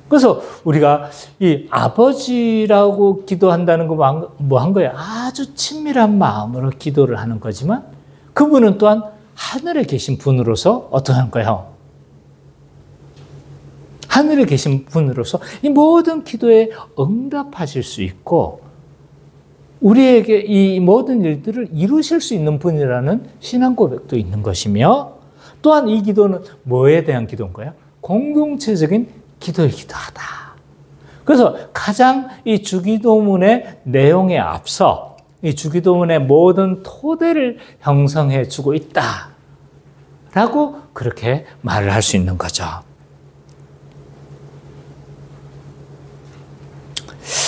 그래서 우리가 이 아버지라고 기도한다는 거 뭐 한 거예요? 아주 친밀한 마음으로 기도를 하는 거지만 그분은 또한 하늘에 계신 분으로서 어떻게 하는 거예요? 하늘에 계신 분으로서 이 모든 기도에 응답하실 수 있고 우리에게 이 모든 일들을 이루실 수 있는 분이라는 신앙 고백도 있는 것이며 또한 이 기도는 뭐에 대한 기도인가요? 공동체적인 기도이기도 하다. 그래서 가장 이 주기도문의 내용에 앞서 이 주기도문의 모든 토대를 형성해 주고 있다라고 그렇게 말을 할 수 있는 거죠.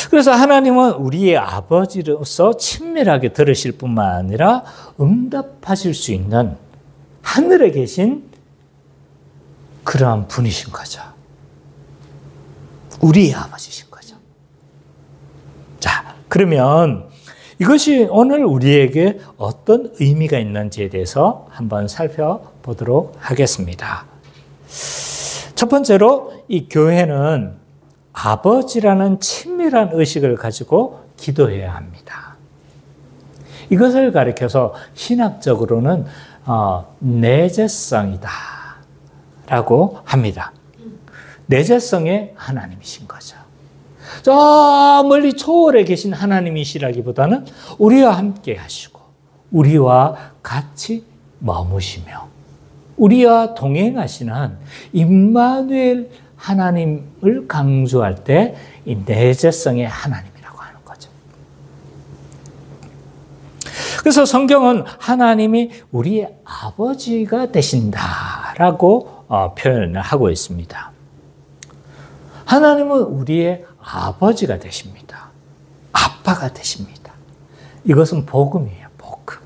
그래서 하나님은 우리의 아버지로서 친밀하게 들으실 뿐만 아니라 응답하실 수 있는 하늘에 계신 그러한 분이신 거죠. 우리의 아버지신 거죠. 자, 그러면 이것이 오늘 우리에게 어떤 의미가 있는지에 대해서 한번 살펴보도록 하겠습니다. 첫 번째로 이 교회는 아버지라는 친밀한 의식을 가지고 기도해야 합니다. 이것을 가리켜서 신학적으로는 내재성이다 라고 합니다. 내재성의 하나님이신 거죠. 저 멀리 초월에 계신 하나님이시라기보다는 우리와 함께 하시고 우리와 같이 머무시며 우리와 동행하시는 임마누엘 하나님을 강조할 때 이 내재성의 하나님이라고 하는 거죠. 그래서 성경은 하나님이 우리의 아버지가 되신다라고 표현을 하고 있습니다. 하나님은 우리의 아버지가 되십니다. 아빠가 되십니다. 이것은 복음이에요, 복음.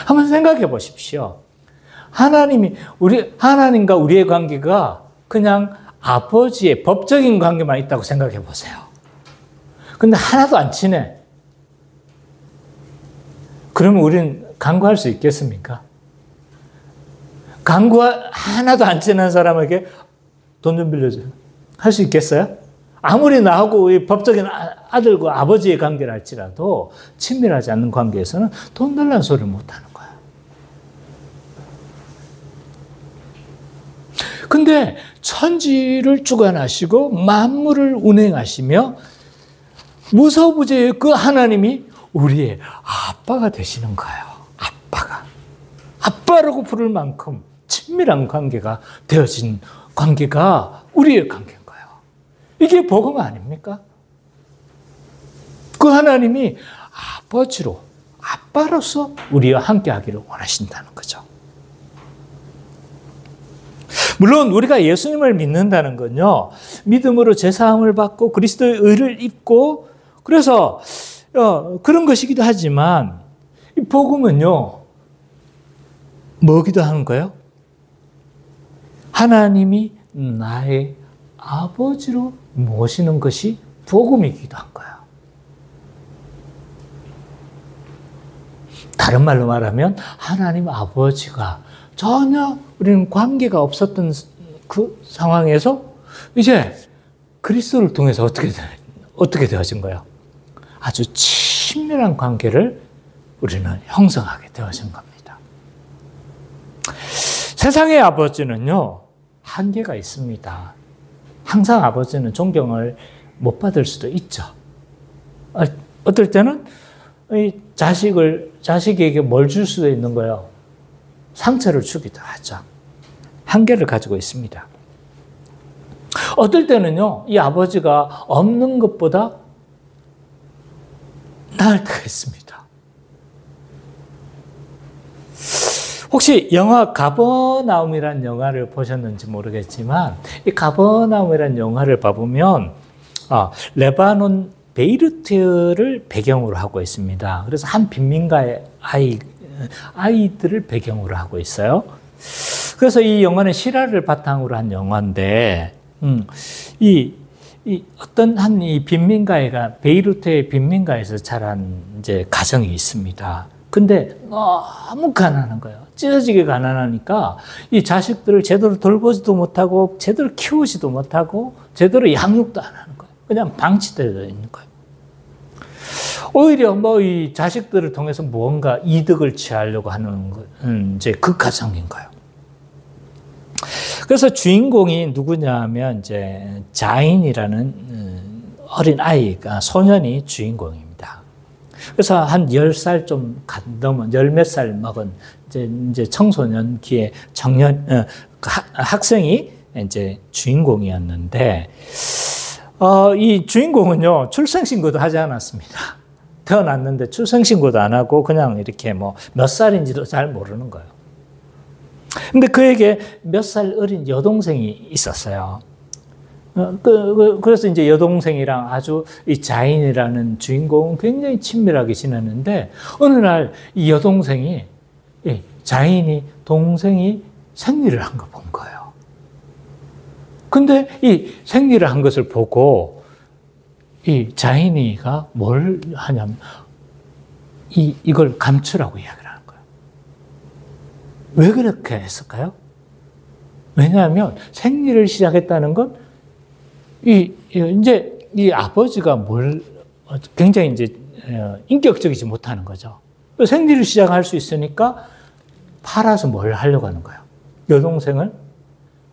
한번 생각해 보십시오. 하나님과 우리의 관계가 그냥 아버지의 법적인 관계만 있다고 생각해 보세요. 근데 하나도 안 친해. 그러면 우리는 간구할 수 있겠습니까? 하나도 안 친한 사람에게 돈 좀 빌려줘요. 할 수 있겠어요? 아무리 나하고 이 법적인 아들과 아버지의 관계를 할지라도 친밀하지 않는 관계에서는 돈 달라는 소리를 못하는 거예요. 근데 천지를 주관하시고 만물을 운행하시며 무소부재의 그 하나님이 우리의 아빠가 되시는 거예요. 아빠라고 부를 만큼 친밀한 관계가 되어진 관계가 우리의 관계인 거예요. 이게 복음 아닙니까? 그 하나님이 아빠로서 우리와 함께 하기를 원하신다는 거죠. 물론 우리가 예수님을 믿는다는 건요, 믿음으로 제사함을 받고 그리스도의 의를 입고 그래서 그런 것이기도 하지만 이 복음은요, 뭐기도 하는 거예요? 하나님이 나의 아버지로 모시는 것이 복음이기도 한 거예요. 다른 말로 말하면 하나님 아버지가 전혀 우리는 관계가 없었던 그 상황에서 이제 그리스도를 통해서 어떻게 되어진 거예요? 아주 친밀한 관계를 우리는 형성하게 되어진 겁니다. 세상의 아버지는요, 한계가 있습니다. 항상 아버지는 존경을 못 받을 수도 있죠. 어떨 때는 이 자식에게 뭘 줄 수도 있는 거예요. 상처를 주기도 하죠. 한계를 가지고 있습니다. 어떨 때는요, 이 아버지가 없는 것보다 나을 때가 있습니다. 혹시 영화 가버나움이라는 영화를 보셨는지 모르겠지만, 이 가버나움이라는 영화를 봐보면 레바논 베이루트를 배경으로 하고 있습니다. 그래서 한 빈민가의 아이들을 배경으로 하고 있어요. 그래서 이 영화는 실화를 바탕으로 한 영화인데, 이 어떤 한 이 빈민가가 베이루트의 빈민가에서 자란 이제 가정이 있습니다. 근데 너무 가난한 거예요. 찢어지게 가난하니까 이 자식들을 제대로 돌보지도 못하고 제대로 키우지도 못하고 제대로 양육도 안 하는 거예요. 그냥 방치되어 있는 거예요. 오히려 이 자식들을 통해서 무언가 이득을 취하려고 하는 이제 그 가정인 거예요. 그래서 주인공이 누구냐 하면 이제 자인이라는 어린 아이가, 소년이 주인공입니다. 그래서 한 10살 좀 넘은, 10몇 살 먹은 이제 청소년기의 학생이 이제 주인공이었는데, 이 주인공은요, 출생신고도 하지 않았습니다. 태어났는데 출생신고도 안 하고 그냥 이렇게 몇 살인지도 잘 모르는 거예요. 근데 그에게 몇 살 어린 여동생이 있었어요. 그래서 이제 여동생이랑 아주 이 자인이라는 주인공은 굉장히 친밀하게 지냈는데, 어느 날 이 여동생이, 자인이 동생이 생리를 한 거 본 거예요. 근데 이 생리를 한 것을 보고 이 자인이가 뭘 하냐면 이걸 감추라고 이야기를 하는 거예요. 왜 그렇게 했을까요? 왜냐하면 생리를 시작했다는 건 이제 이 아버지가 굉장히 이제 인격적이지 못하는 거죠. 생리를 시작할 수 있으니까 팔아서 뭘 하려고 하는 거예요. 여동생을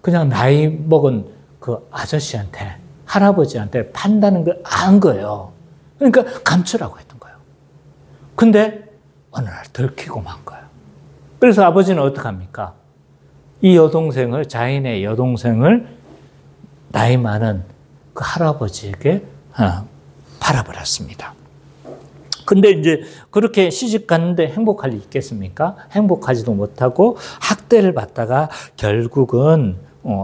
그냥 나이 먹은 그 아저씨한테, 할아버지한테 판다는 걸 안 거예요. 그러니까 감추라고 했던 거예요. 근데 어느 날 들키고 만 거예요. 그래서 아버지는 어떡합니까? 이 여동생을, 자인의 여동생을 나이 많은 그 할아버지에게 팔아버렸습니다. 근데 이제 그렇게 시집 갔는데 행복할 리 있겠습니까? 행복하지도 못하고 학대를 받다가 결국은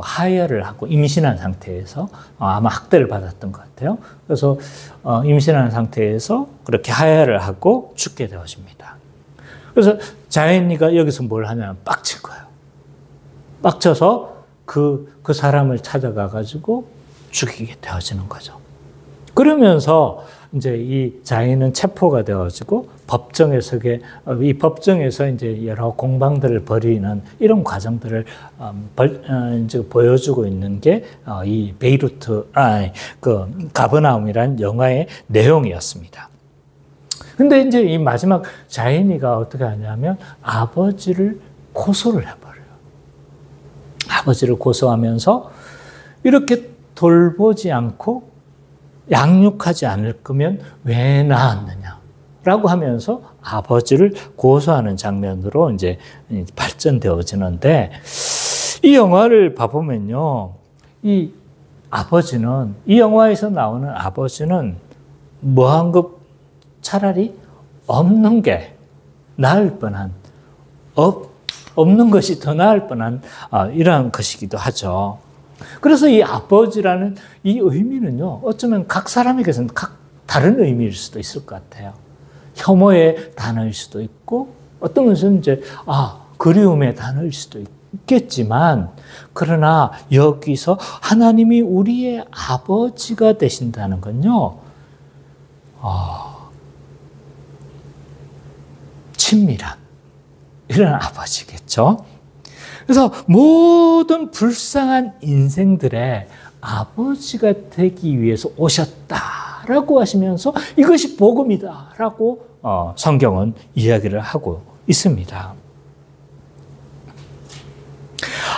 하혈을 하고 임신한 상태에서 아마 학대를 받았던 것 같아요. 그래서 임신한 상태에서 그렇게 하혈을 하고 죽게 되어집니다. 그래서 자인이가 여기서 뭘 하냐면 빡친 거예요. 빡쳐서 그 사람을 찾아가 가지고 죽이게 되어지는 거죠. 그러면서 이제 이 자인은 체포가 되어지고 이 법정에서 이제 여러 공방들을 벌이는 이런 과정들을 이제 보여주고 있는 게 이 가버나움이라는 영화의 내용이었습니다. 근데 이제 이 마지막 자인이가 어떻게 하냐면 아버지를 고소를 해버려요. 아버지를 고소하면서 이렇게 돌보지 않고 양육하지 않을 거면 왜 낳았느냐라고 하면서 아버지를 고소하는 장면으로 이제 발전되어지는데, 이 영화를 봐보면요, 이 영화에서 나오는 아버지는 뭐한 것, 차라리 없는 게 나을 뻔한, 없는 것이 더 나을 뻔한 이러한 것이기도 하죠. 그래서 이 아버지라는 이 의미는요, 어쩌면 각 사람에게서는 각 다른 의미일 수도 있을 것 같아요. 혐오의 단어일 수도 있고, 어떤 것은 이제, 그리움의 단어일 수도 있겠지만, 그러나 여기서 하나님이 우리의 아버지가 되신다는 건요, 친밀한 이런 아버지겠죠. 그래서 모든 불쌍한 인생들의 아버지가 되기 위해서 오셨다라고 하시면서 이것이 복음이다라고 성경은 이야기를 하고 있습니다.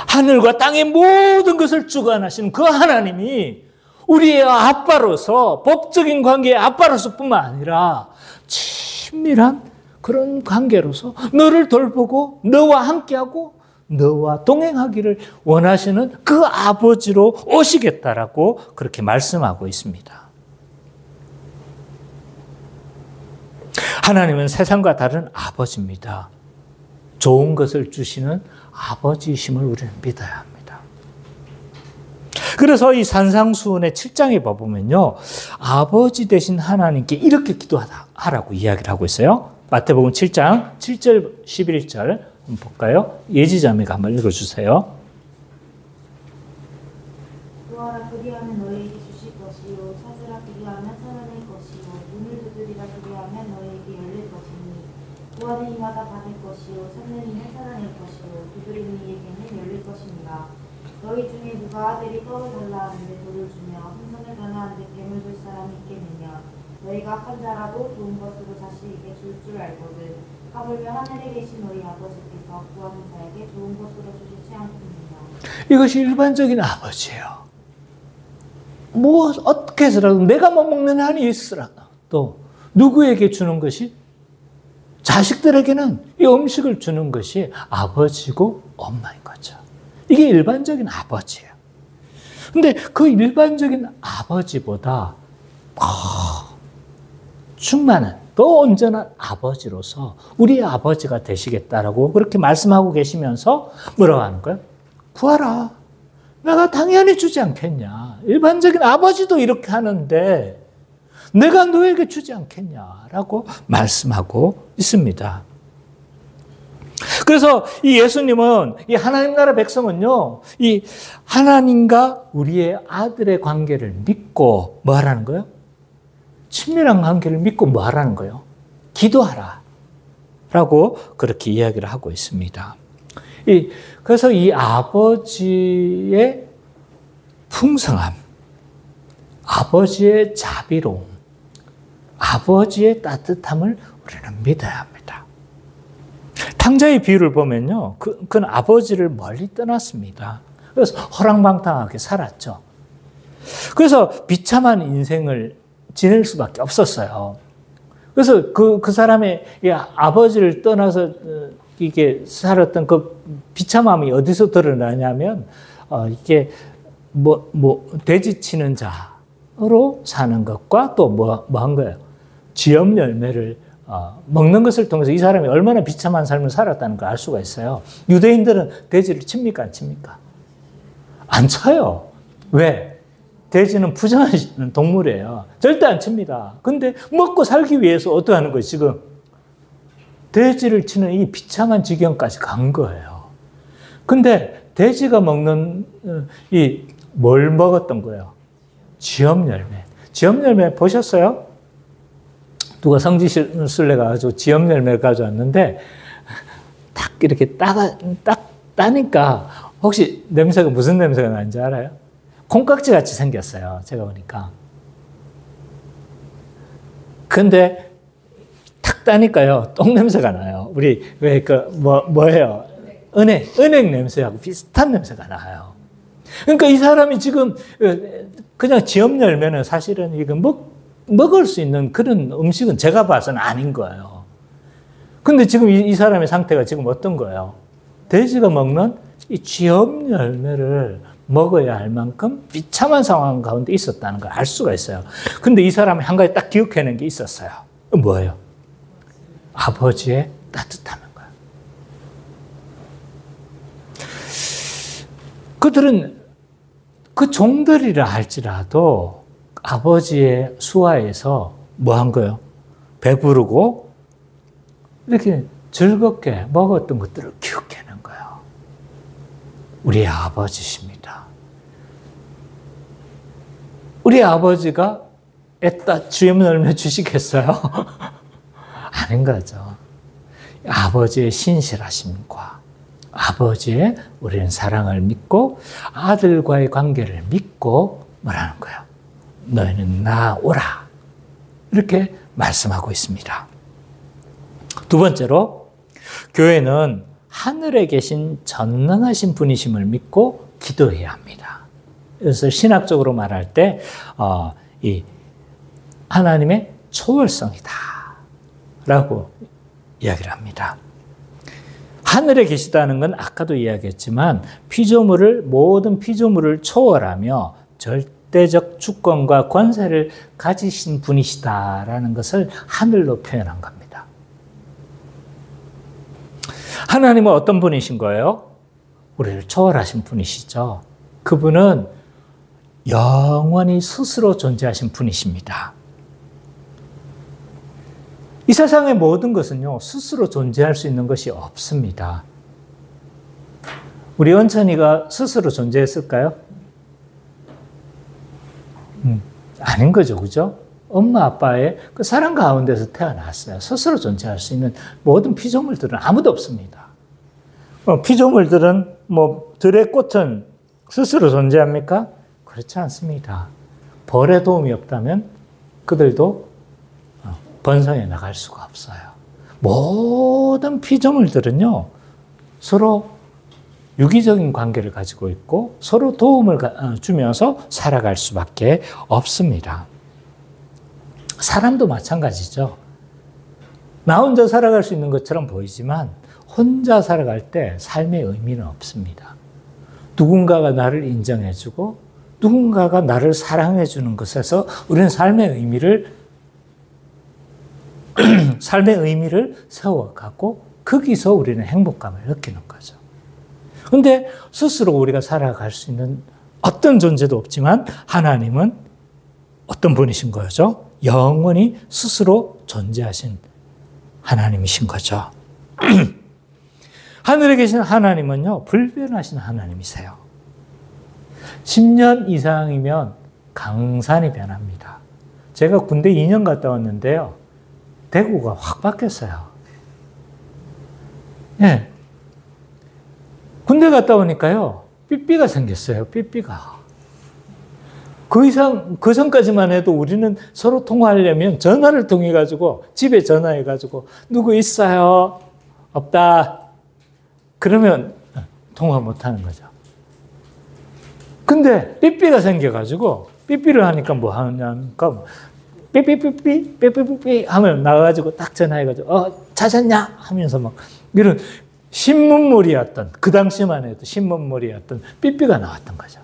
하늘과 땅의 모든 것을 주관하시는 그 하나님이 우리의 아빠로서, 법적인 관계의 아빠로서 뿐만 아니라 친밀한 그런 관계로서 너를 돌보고 너와 함께하고 너와 동행하기를 원하시는 그 아버지로 오시겠다라고 그렇게 말씀하고 있습니다. 하나님은 세상과 다른 아버지입니다. 좋은 것을 주시는 아버지이심을 우리는 믿어야 합니다. 그래서 이 산상수훈의 7장에 보면요, 아버지 되신 하나님께 이렇게 기도하라고 이야기를 하고 있어요. 마태복음 7장 7절 11절 한번 볼까요? 예지자매가 한번 읽어주세요. 구하라 그리하면 너희에게 주실 것이요 찾으라 그리하면 찾아낼 것이요 문을 두드리라 그리하면 너희에게 열릴 것이니 구하는 이마다 받을 것이요 찾는 이는 찾아낼 것이요 두드리는 이에게는 열릴 것입니다. 너희 중에 누가 아들이 떡을 달라 하는데 돌을 주며 생선을 달라 하는데 뱀을 줄 사람이 있겠느냐. 너희가 악한 자라도 좋은 것으로 자식에게 줄 알거든. 하물며 하늘에 계신 너희 아버지께서 구하는 자에게 좋은 것으로 주시지 않겠느냐. 이것이 일반적인 아버지예요. 뭐 어떻게 해서라도 내가 못 먹는 한이 있으라도 누구에게 주는 것이, 자식들에게는 이 음식을 주는 것이 아버지고 엄마인 거죠. 이게 일반적인 아버지예요. 근데 그 일반적인 아버지보다 충만한, 더 온전한 아버지로서 우리의 아버지가 되시겠다라고 그렇게 말씀하고 계시면서 뭐라고 하는 거예요? 구하라. 내가 당연히 주지 않겠냐. 일반적인 아버지도 이렇게 하는데 내가 너에게 주지 않겠냐라고 말씀하고 있습니다. 그래서 이 예수님은, 이 하나님 나라 백성은요, 이 하나님과 우리의 아들의 관계를 믿고 뭐 하라는 거예요? 친밀한 관계를 믿고 뭐 하라는 거예요? 기도하라 라고 그렇게 이야기를 하고 있습니다. 그래서 이 아버지의 풍성함, 아버지의 자비로움, 아버지의 따뜻함을 우리는 믿어야 합니다. 탕자의 비유를 보면요, 그는 아버지를 멀리 떠났습니다. 그래서 호랑방탕하게 살았죠. 그래서 비참한 인생을 지낼 수밖에 없었어요. 그래서 그 사람의 아버지를 떠나서 이게 살았던 그 비참함이 어디서 드러나냐면, 이게 돼지 치는 자로 사는 것과 또 뭐 한 거예요? 지엽 열매를 먹는 것을 통해서 이 사람이 얼마나 비참한 삶을 살았다는 걸 알 수가 있어요. 유대인들은 돼지를 칩니까? 안 칩니까? 안 쳐요. 왜? 돼지는 부정한 동물이에요. 절대 안 칩니다. 근데 먹고 살기 위해서 어떻게 하는 거예요, 지금? 돼지를 치는 이 비참한 지경까지 간 거예요. 근데 돼지가 먹는 뭘 먹었던 거예요? 지엽 열매. 지엽 열매 보셨어요? 누가 성지순례 가가지고 지엽 열매를 가져왔는데, 딱 이렇게 딱 따니까, 혹시 냄새가 무슨 냄새가 나는지 알아요? 콩깍지 같이 생겼어요. 제가 보니까. 근데 탁 따니까요, 똥 냄새가 나요. 우리 왜 뭐예요? 은행 냄새하고 비슷한 냄새가 나요. 그러니까 이 사람이 지금 그냥 지엽 열매는 사실은 이거 먹을 수 있는 그런 음식은 제가 봐서는 아닌 거예요. 근데 지금 이 사람의 상태가 지금 어떤 거예요? 돼지가 먹는 이 지엽 열매를 먹어야 할 만큼 비참한 상황 가운데 있었다는 걸 알 수가 있어요. 근데 이 사람이 한 가지 딱 기억해낸 게 있었어요. 뭐예요? 아버지의 따뜻함인 거예요. 그들은 그 종들이라 할지라도 아버지의 수하에서 뭐 한 거예요? 배부르고 이렇게 즐겁게 먹었던 것들을 기억해낸 거예요. 우리 아버지십니다. 우리 아버지가 애따 주염 열매 주시겠어요? 아닌 거죠. 아버지의 신실하심과 아버지의 우리는 사랑을 믿고 아들과의 관계를 믿고 뭐라는 거예요? 너희는 나오라. 이렇게 말씀하고 있습니다. 두 번째로 교회는 하늘에 계신 전능하신 분이심을 믿고 기도해야 합니다. 그래서 신학적으로 말할 때 이 하나님의 초월성이다 라고 이야기를 합니다. 하늘에 계시다는 건 아까도 이야기했지만 모든 피조물을 초월하며 절대적 주권과 권세를 가지신 분이시다라는 것을 하늘로 표현한 겁니다. 하나님은 어떤 분이신 거예요? 우리를 초월하신 분이시죠. 그분은 영원히 스스로 존재하신 분이십니다. 이 세상의 모든 것은요, 스스로 존재할 수 있는 것이 없습니다. 우리 은천이가 스스로 존재했을까요? 아닌 거죠, 그죠? 엄마, 아빠의 그 사랑 가운데서 태어났어요. 스스로 존재할 수 있는 모든 피조물들은 아무도 없습니다. 피조물들은 들의 꽃은 스스로 존재합니까? 그렇지 않습니다. 벌의 도움이 없다면 그들도 번성해 나갈 수가 없어요. 모든 피조물들은요, 서로 유기적인 관계를 가지고 있고 서로 도움을 주면서 살아갈 수밖에 없습니다. 사람도 마찬가지죠. 나 혼자 살아갈 수 있는 것처럼 보이지만 혼자 살아갈 때 삶의 의미는 없습니다. 누군가가 나를 인정해주고 누군가가 나를 사랑해주는 것에서 우리는 삶의 의미를 세워가고 거기서 우리는 행복감을 느끼는 거죠. 그런데 스스로 우리가 살아갈 수 있는 어떤 존재도 없지만 하나님은 어떤 분이신 거죠? 영원히 스스로 존재하신 하나님이신 거죠. 하늘에 계신 하나님은요, 불변하신 하나님이세요. 10년 이상이면 강산이 변합니다. 제가 군대 2년 갔다 왔는데요, 대구가 확 바뀌었어요. 예. 군대 갔다 오니까요, 삐삐가 생겼어요, 삐삐가. 그 전까지만 해도 우리는 서로 통화하려면 전화를 통해가지고, 집에 전화해가지고, 누구 있어요? 없다. 그러면 통화 못 하는 거죠. 근데 삐삐가 생겨가지고, 삐삐를 하니까 뭐 하냐니까, 삐삐삐삐, 삐삐삐삐 하면 나가가지고 딱 전화해가지고, 찾았냐? 하면서 막, 이런 신문물이었던, 그 당시만 해도 신문물이었던 삐삐가 나왔던 거죠.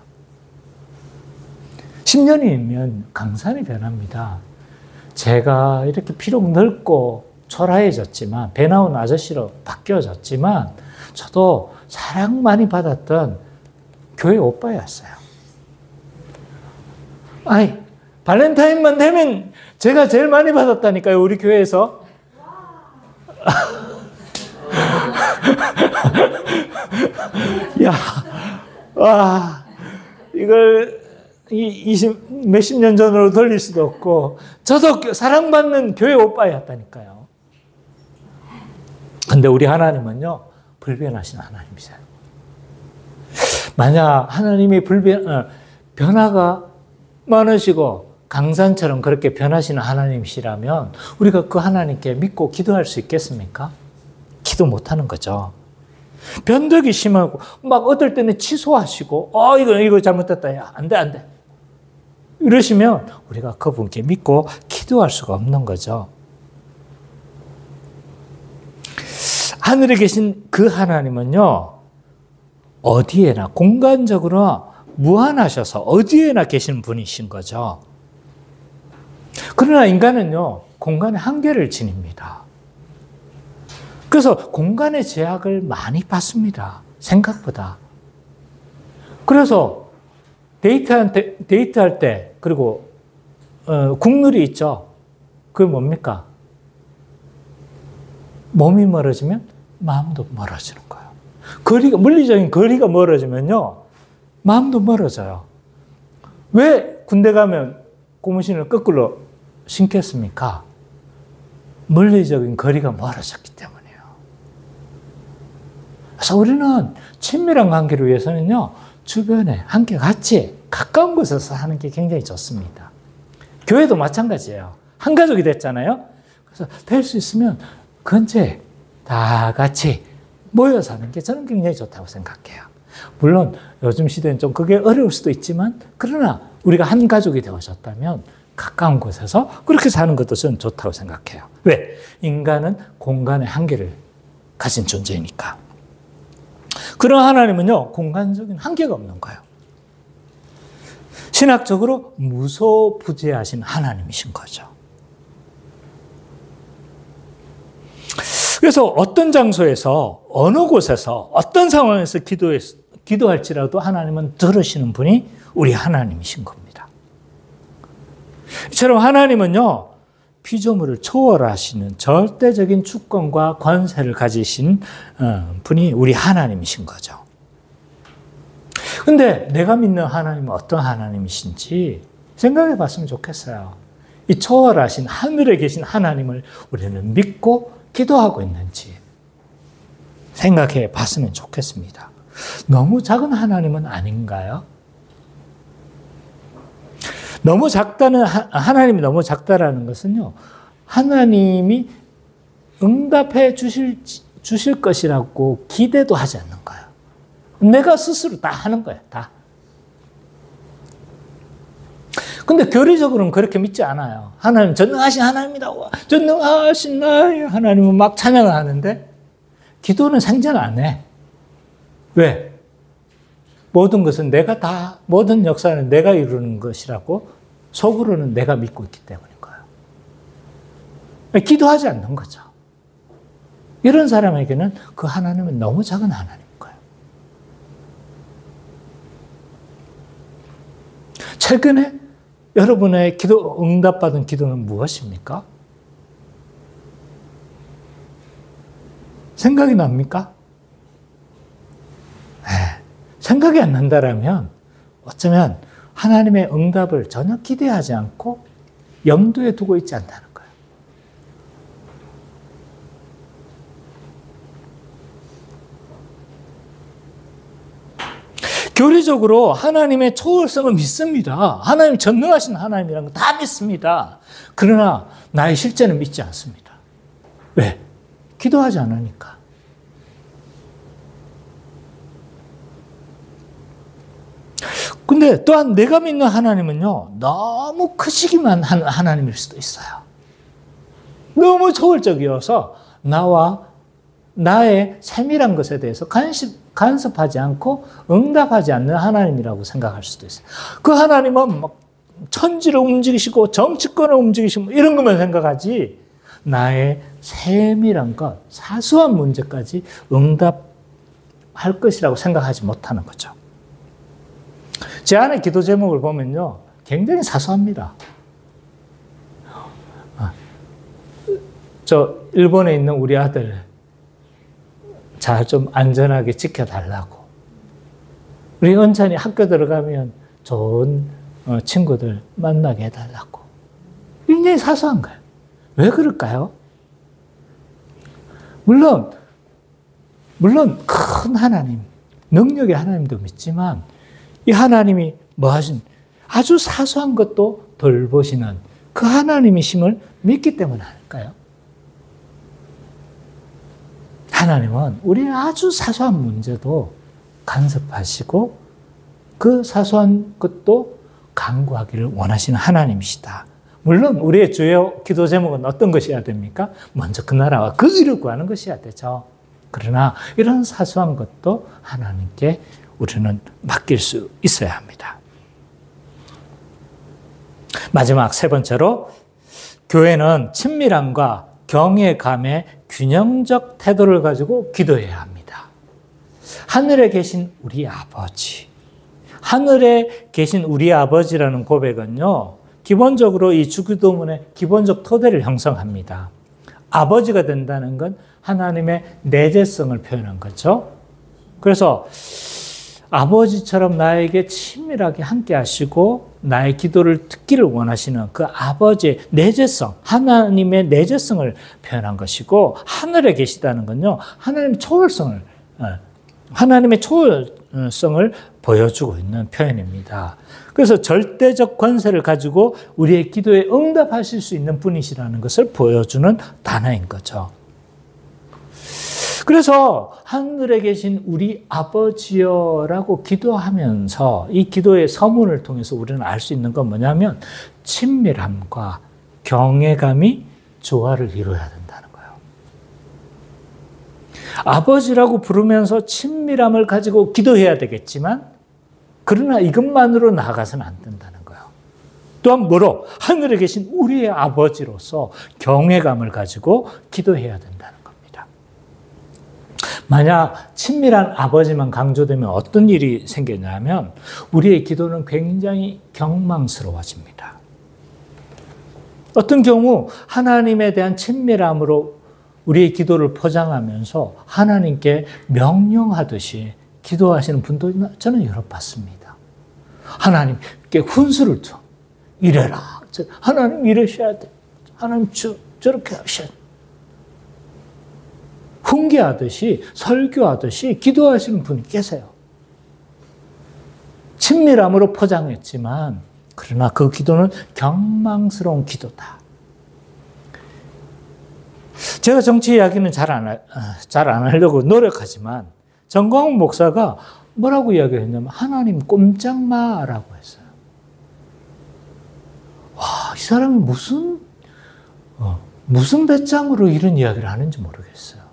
10년이면 강산이 변합니다. 제가 이렇게 비록 늙고 초라해졌지만, 배 나온 아저씨로 바뀌어졌지만, 저도 사랑 많이 받았던 교회 오빠였어요. 아이, 발렌타인만 되면 제가 제일 많이 받았다니까요, 우리 교회에서. 야, 와, 이걸 몇십 년 전으로 돌릴 수도 없고, 저도 사랑받는 교회 오빠였다니까요. 근데 우리 하나님은요, 불변하신 하나님이세요. 만약 하나님이 변화가 많으시고 강산처럼 그렇게 변하시는 하나님이시라면 우리가 그 하나님께 믿고 기도할 수 있겠습니까? 기도 못하는 거죠. 변덕이 심하고 막 어떨 때는 취소하시고 이거 잘못됐다. 야, 안 돼. 이러시면 우리가 그분께 믿고 기도할 수가 없는 거죠. 하늘에 계신 그 하나님은요, 어디에나 공간적으로 무한하셔서 어디에나 계시는 분이신 거죠. 그러나 인간은요, 공간의 한계를 지닙니다. 그래서 공간의 제약을 많이 받습니다. 생각보다. 그래서 데이트할 때, 그리고 국룰이 있죠. 그게 뭡니까? 몸이 멀어지면 마음도 멀어지는 거예요. 물리적인 거리가 멀어지면요, 마음도 멀어져요. 왜 군대 가면 고무신을 거꾸로 신겠습니까? 물리적인 거리가 멀어졌기 때문이에요. 그래서 우리는 친밀한 관계를 위해서는요, 주변에 함께 같이 가까운 곳에서 하는 게 굉장히 좋습니다. 교회도 마찬가지예요. 한 가족이 됐잖아요. 그래서 될 수 있으면 근처에 다 같이 모여 사는 게 저는 굉장히 좋다고 생각해요. 물론 요즘 시대는 좀 그게 어려울 수도 있지만, 그러나 우리가 한 가족이 되어졌다면 가까운 곳에서 그렇게 사는 것도 저는 좋다고 생각해요. 왜? 인간은 공간의 한계를 가진 존재이니까. 그런 하나님은요, 공간적인 한계가 없는 거예요. 신학적으로 무소부재하신 하나님이신 거죠. 그래서 어떤 장소에서, 어느 곳에서, 어떤 상황에서 기도할지라도 하나님은 들으시는 분이 우리 하나님이신 겁니다. 이처럼 하나님은요, 피조물을 초월하시는 절대적인 주권과 권세를 가지신 분이 우리 하나님이신 거죠. 근데 내가 믿는 하나님은 어떤 하나님이신지 생각해 봤으면 좋겠어요. 이 초월하신 하늘에 계신 하나님을 우리는 믿고 기도하고 있는지 생각해 봤으면 좋겠습니다. 너무 작은 하나님은 아닌가요? 너무 작다는, 하나님이 너무 작다라는 것은요, 하나님이 응답해 주실 것이라고 기대도 하지 않는 거예요. 내가 스스로 다 하는 거예요, 다. 근데 교리적으로는 그렇게 믿지 않아요. 하나님 전능하신 하나님이다. 전능하신 나의 하나님은 막 찬양을 하는데 기도는 생전 안 해. 왜? 모든 것은 내가 다, 모든 역사는 내가 이루는 것이라고 속으로는 내가 믿고 있기 때문인 거예요. 기도하지 않는 거죠. 이런 사람에게는 그 하나님은 너무 작은 하나님인 거예요. 최근에 여러분의 기도, 응답받은 기도는 무엇입니까? 생각이 납니까? 네. 생각이 안 난다라면 어쩌면 하나님의 응답을 전혀 기대하지 않고 염두에 두고 있지 않다는 거예요. 교리적으로 하나님의 초월성을 믿습니다. 하나님 전능하신 하나님이라는 거 다 믿습니다. 그러나 나의 실제는 믿지 않습니다. 왜? 기도하지 않으니까. 근데 또한 내가 믿는 하나님은요, 너무 크시기만 한 하나님일 수도 있어요. 너무 초월적이어서 나와 나의 삶이란 것에 대해서 간섭하지 않고 응답하지 않는 하나님이라고 생각할 수도 있어요. 그 하나님은 막 천지를 움직이시고 정치권을 움직이시고 이런 것만 생각하지 나의 세밀한 것, 사소한 문제까지 응답할 것이라고 생각하지 못하는 거죠. 제 안의 기도 제목을 보면요, 굉장히 사소합니다. 저 일본에 있는 우리 아들 잘 좀 안전하게 지켜달라고. 우리 은찬이 학교 들어가면 좋은 친구들 만나게 해달라고. 굉장히 사소한 거예요. 왜 그럴까요? 물론 큰 하나님, 능력의 하나님도 믿지만 이 하나님이 뭐 하신 아주 사소한 것도 돌보시는 그 하나님이심을 믿기 때문 아닐까요? 하나님은 우리의 아주 사소한 문제도 간섭하시고 그 사소한 것도 간구하기를 원하시는 하나님이시다. 물론 우리의 주요 기도 제목은 어떤 것이어야 됩니까? 먼저 그 나라와 그 의를 구하는 것이어야 되죠. 그러나 이런 사소한 것도 하나님께 우리는 맡길 수 있어야 합니다. 마지막 세 번째로, 교회는 친밀함과 경외감의 균형적 태도를 가지고 기도해야 합니다. 하늘에 계신 우리 아버지, 하늘에 계신 우리 아버지라는 고백은요, 기본적으로 이 주기도문의 기본적 토대를 형성합니다. 아버지가 된다는 건 하나님의 내재성을 표현한 거죠. 그래서 아버지처럼 나에게 친밀하게 함께 하시고 나의 기도를 듣기를 원하시는 그 아버지의 내재성, 하나님의 내재성을 표현한 것이고, 하늘에 계시다는 건요, 하나님의 초월성을 보여주고 있는 표현입니다. 그래서 절대적 권세를 가지고 우리의 기도에 응답하실 수 있는 분이시라는 것을 보여주는 단어인 거죠. 그래서 하늘에 계신 우리 아버지여라고 기도하면서 이 기도의 서문을 통해서 우리는 알 수 있는 건 뭐냐면 친밀함과 경외감이 조화를 이루어야 된다는 거예요. 아버지라고 부르면서 친밀함을 가지고 기도해야 되겠지만, 그러나 이것만으로 나아가서는 안 된다는 거예요. 또한 뭐로? 하늘에 계신 우리의 아버지로서 경외감을 가지고 기도해야 된다는 겁니다. 만약 친밀한 아버지만 강조되면 어떤 일이 생기냐면 우리의 기도는 굉장히 경망스러워집니다. 어떤 경우 하나님에 대한 친밀함으로 우리의 기도를 포장하면서 하나님께 명령하듯이 기도하시는 분도 저는 여러 봤습니다. 하나님께 훈수를 줘. 이래라. 하나님 이러셔야 돼. 하나님 저렇게 하셔야 돼. 훈계하듯이 설교하듯이 기도하시는 분이 계세요. 친밀함으로 포장했지만 그러나 그 기도는 경망스러운 기도다. 제가 정치 이야기는 잘 안 하려고 노력하지만 정광훈 목사가 뭐라고 이야기를 했냐면 하나님 꼼짝마라고 했어요. 와, 이 사람이 무슨 배짱으로 이런 이야기를 하는지 모르겠어요.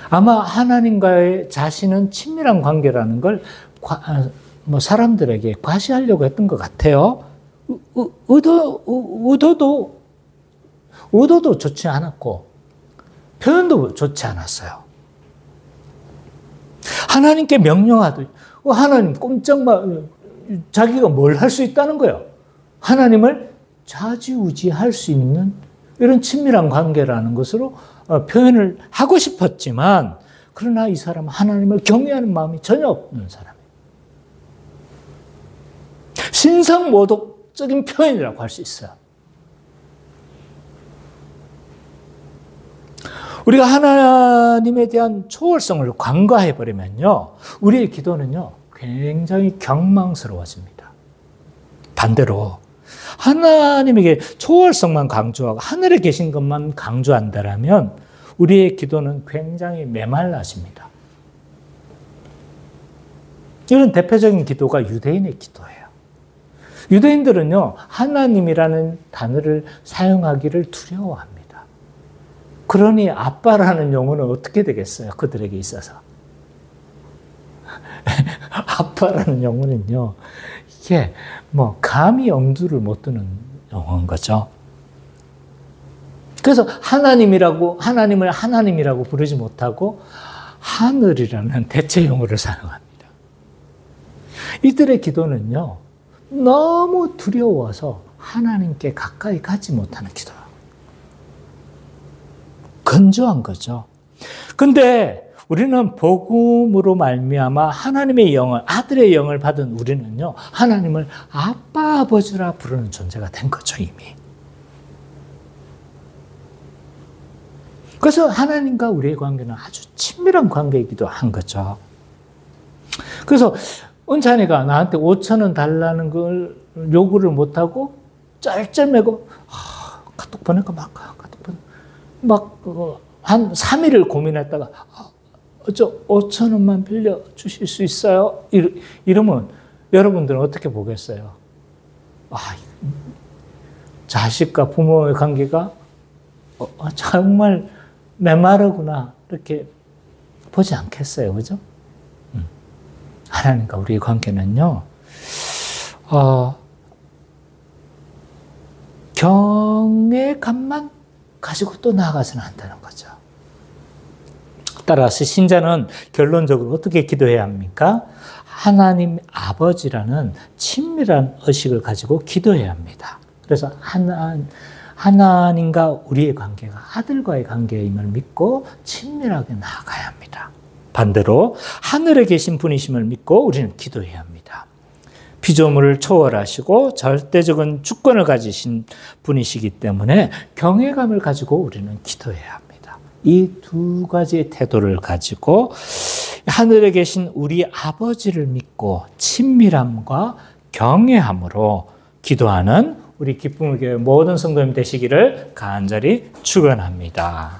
아마 하나님과의 자신은 친밀한 관계라는 걸 사람들에게 과시하려고 했던 것 같아요. 의도도 좋지 않았고 표현도 좋지 않았어요. 하나님께 명령하듯 하나님 꼼짝마 자기가 뭘 할 수 있다는 거예요. 하나님을 좌지우지할 수 있는 이런 친밀한 관계라는 것으로 표현을 하고 싶었지만 그러나 이 사람은 하나님을 경외하는 마음이 전혀 없는 사람이에요. 신성모독적인 표현이라고 할 수 있어요. 우리가 하나님에 대한 초월성을 간과해버리면요, 우리의 기도는요, 굉장히 경망스러워집니다. 반대로 하나님에게 초월성만 강조하고 하늘에 계신 것만 강조한다면 우리의 기도는 굉장히 메말라집니다. 이런 대표적인 기도가 유대인의 기도예요. 유대인들은요, 하나님이라는 단어를 사용하기를 두려워합니다. 그러니 아빠라는 용어는 어떻게 되겠어요? 그들에게 있어서. 아빠라는 용어는요, 이게 감히 엄두를 못 두는 용어인 거죠. 그래서 하나님을 하나님이라고 부르지 못하고 하늘이라는 대체 용어를 사용합니다. 이들의 기도는요, 너무 두려워서 하나님께 가까이 가지 못하는 기도예요. 건조한 거죠. 근데 우리는 복음으로 말미암아 하나님의 영을, 아들의 영을 받은 우리는요, 하나님을 아빠, 아버지라 부르는 존재가 된 거죠, 이미. 그래서 하나님과 우리의 관계는 아주 친밀한 관계이기도 한 거죠. 그래서 은찬이가 나한테 5,000원 달라는 걸 요구를 못하고 쩔쩔매고 카톡 보낼까 말까 한 3일을 고민했다가 저 5,000원만 빌려주실 수 있어요? 이러면 여러분들은 어떻게 보겠어요? 자식과 부모의 관계가 정말 메마르구나 이렇게 보지 않겠어요, 그죠? 하나님과 우리의 관계는요, 경외감만 가지고 또 나아가서는 안 되는 거죠. 따라서 신자는 결론적으로 어떻게 기도해야 합니까? 하나님 아버지라는 친밀한 의식을 가지고 기도해야 합니다. 그래서 하나님과 우리의 관계가 아들과의 관계임을 믿고 친밀하게 나아가야 합니다. 반대로 하늘에 계신 분이심을 믿고 우리는 기도해야 합니다. 피조물을 초월하시고 절대적인 주권을 가지신 분이시기 때문에 경외감을 가지고 우리는 기도해야 합니다. 이 두 가지의 태도를 가지고 하늘에 계신 우리 아버지를 믿고 친밀함과 경외함으로 기도하는 우리 기쁨의 교회 모든 성도님 되시기를 간절히 축원합니다.